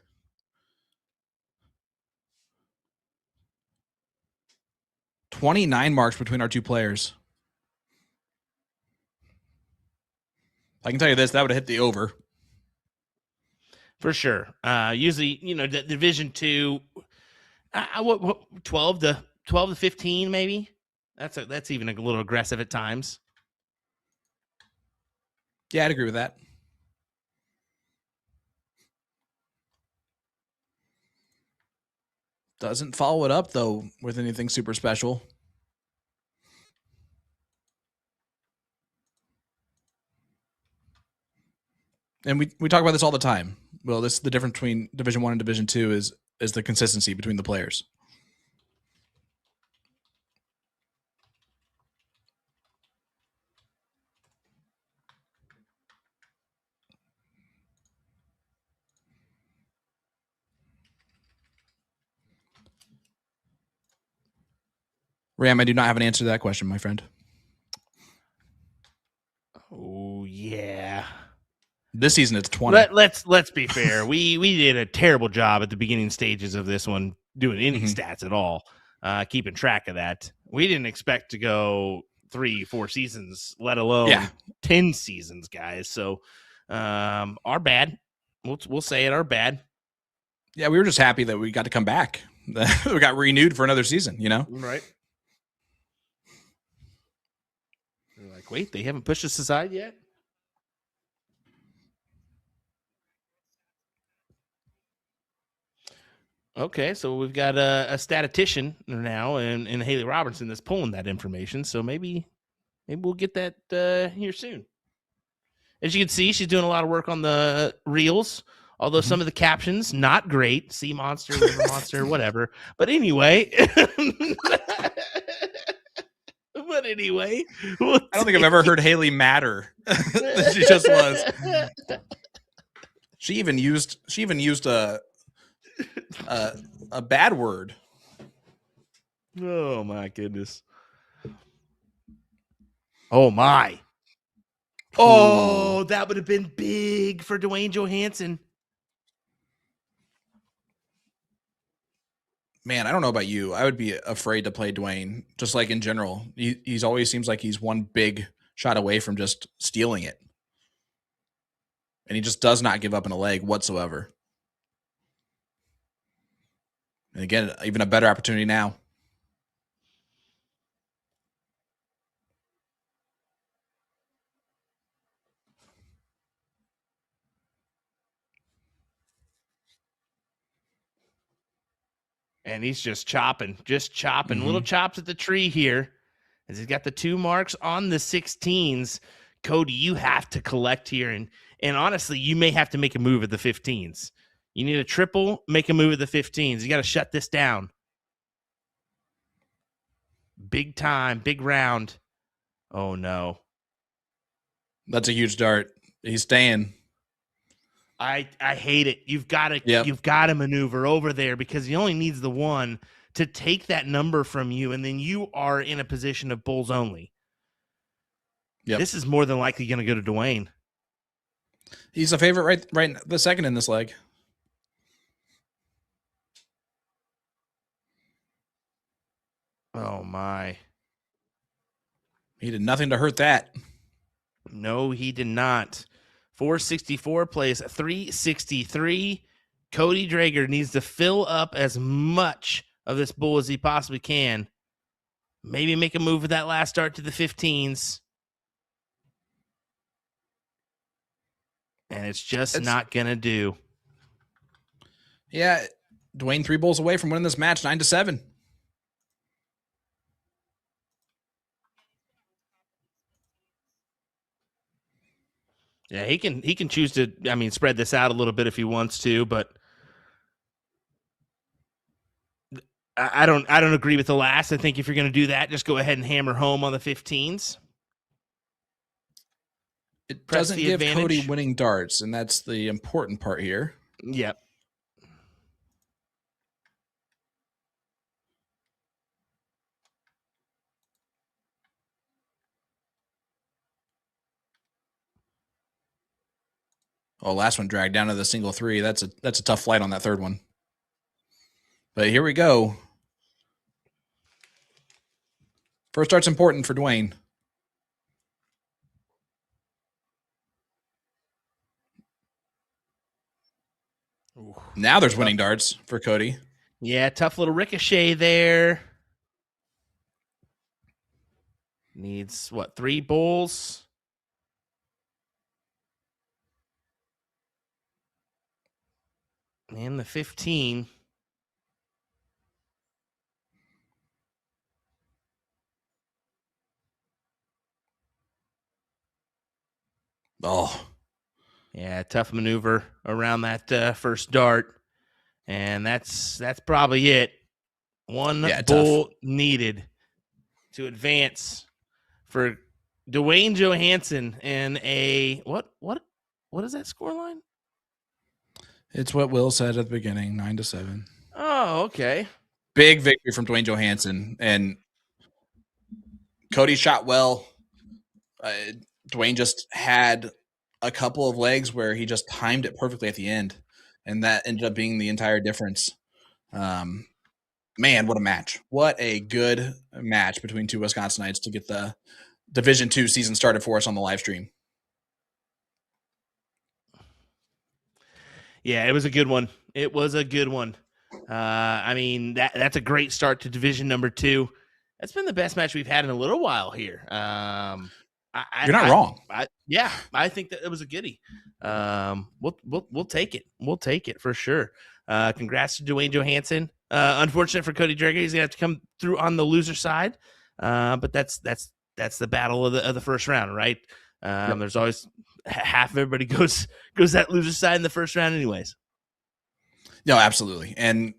29 marks between our two players. I can tell you this, that would have hit the over.
For sure. Usually, the Division 2, 12 to 15 maybe. That's even a little aggressive at times.
Yeah, I'd agree with that. Doesn't follow it up, though, with anything super special. And we talk about this all the time. Well, the difference between Division 1 and Division 2 is the consistency between the players. Ram, I do not have an answer to that question, my friend.
Oh, yeah.
This season, it's 20.
Let's be fair. We did a terrible job at the beginning stages of this one, doing any stats at all, keeping track of that. We didn't expect to go 3-4 seasons, let alone 10 seasons, guys. So, our bad. We'll say it, our bad.
Yeah, we were just happy that we got to come back. We got renewed for another season,
Right. We're like, wait, they haven't pushed us aside yet? Okay, so we've got a statistician now and Haley Robertson that's pulling that information. So maybe we'll get that here soon. As you can see, she's doing a lot of work on the reels, although some of the captions, not great. Sea monster, river monster, whatever. But anyway. I
don't think I've ever heard Haley matter. She just was. She even used a bad word.
Oh my goodness. Oh my. Oh, that would have been big for Duane Johannsen.
Man, I don't know about you. I would be afraid to play Duane, just like in general. He's always seems like he's one big shot away from just stealing it. And he just does not give up in a leg whatsoever. And again, even a better opportunity now.
And he's just chopping. Little chops at the tree here. As he's got the 2 marks on the 16s. Cody, you have to collect here. And honestly, you may have to make a move at the 15s. You need a triple, make a move at the 15s. You got to shut this down. Big time, big round. Oh, no.
That's a huge dart. He's staying.
I hate it. You've got to maneuver over there because he only needs the 1 to take that number from you, and then you are in a position of bulls only. Yep. This is more than likely going to go to Duane.
He's a favorite right the second in this leg.
Oh, my.
He did nothing to hurt that.
No, he did not. 464 plays 363. Cody Drager needs to fill up as much of this bull as he possibly can. Maybe make a move with that last start to the 15s. And it's just not going to do.
Yeah, Duane 3 bulls away from winning this match 9-7.
Yeah, he can choose to, spread this out a little bit if he wants to, but I don't agree with the last. I think if you're going to do that, just go ahead and hammer home on the 15s.
It doesn't give Cody winning darts, and that's the important part here.
Yep.
Oh, last one dragged down to the single 3. That's a tough flight on that third one. But here we go. First start's important for Duane. Ooh, now there's winning darts for Cody.
Yeah, tough little ricochet there. Needs, 3 bowls? And the 15.
Oh.
Yeah, tough maneuver around that first dart. And that's probably it. One bull needed to advance for Duane Johannsen in a what is that score line?
It's what Will said at the beginning, 9-7.
Oh, okay.
Big victory from Duane Johannsen, and Cody shot well. Duane just had a couple of legs where he just timed it perfectly at the end, and that ended up being the entire difference. Man, what a match. What a good match between two Wisconsinites to get the Division II season started for us on the live stream.
Yeah, it was a good one. It was a good one. I mean, that's a great start to Division number 2. That's been the best match we've had in a little while here.
You're not wrong.
I think that it was a goodie. We'll take it. We'll take it for sure. Congrats to Duane Johannsen. Unfortunate for Cody Drager, he's gonna have to come through on the loser side. But that's the battle of the first round, right? Yep. There's always half of everybody goes that loser side in the first round, anyways.
No, absolutely, and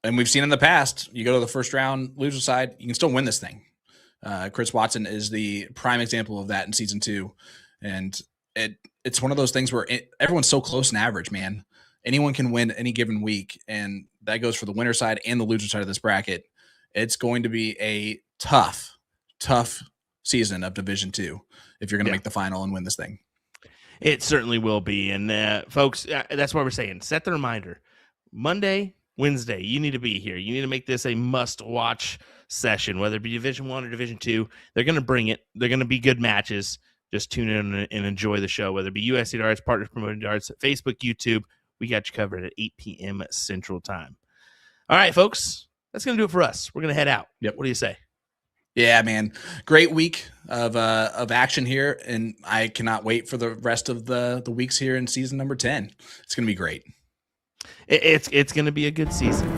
we've seen in the past. You go to the first round loser side, you can still win this thing. Chris Watson is the prime example of that in season 2, and it's one of those things where everyone's so close in average, man. Anyone can win any given week, and that goes for the winner side and the loser side of this bracket. It's going to be a tough season of Division II if you're going to make the final and win this thing.
It certainly will be, and folks, that's why we're saying set the reminder. Monday, Wednesday, you need to be here. You need to make this a must-watch session, whether it be Division I or Division II. They're going to bring it. They're going to be good matches. Just tune in and enjoy the show, whether it be USC Darts, Partners Promoting Darts, Facebook, YouTube. We got you covered at 8 p.m. Central Time. All right, folks, that's going to do it for us. We're going to head out.
Yep.
What do you say?
Yeah, man. Great week of action here, and I cannot wait for the rest of the weeks here in season number 10. It's going to be great.
It's going to be a good season.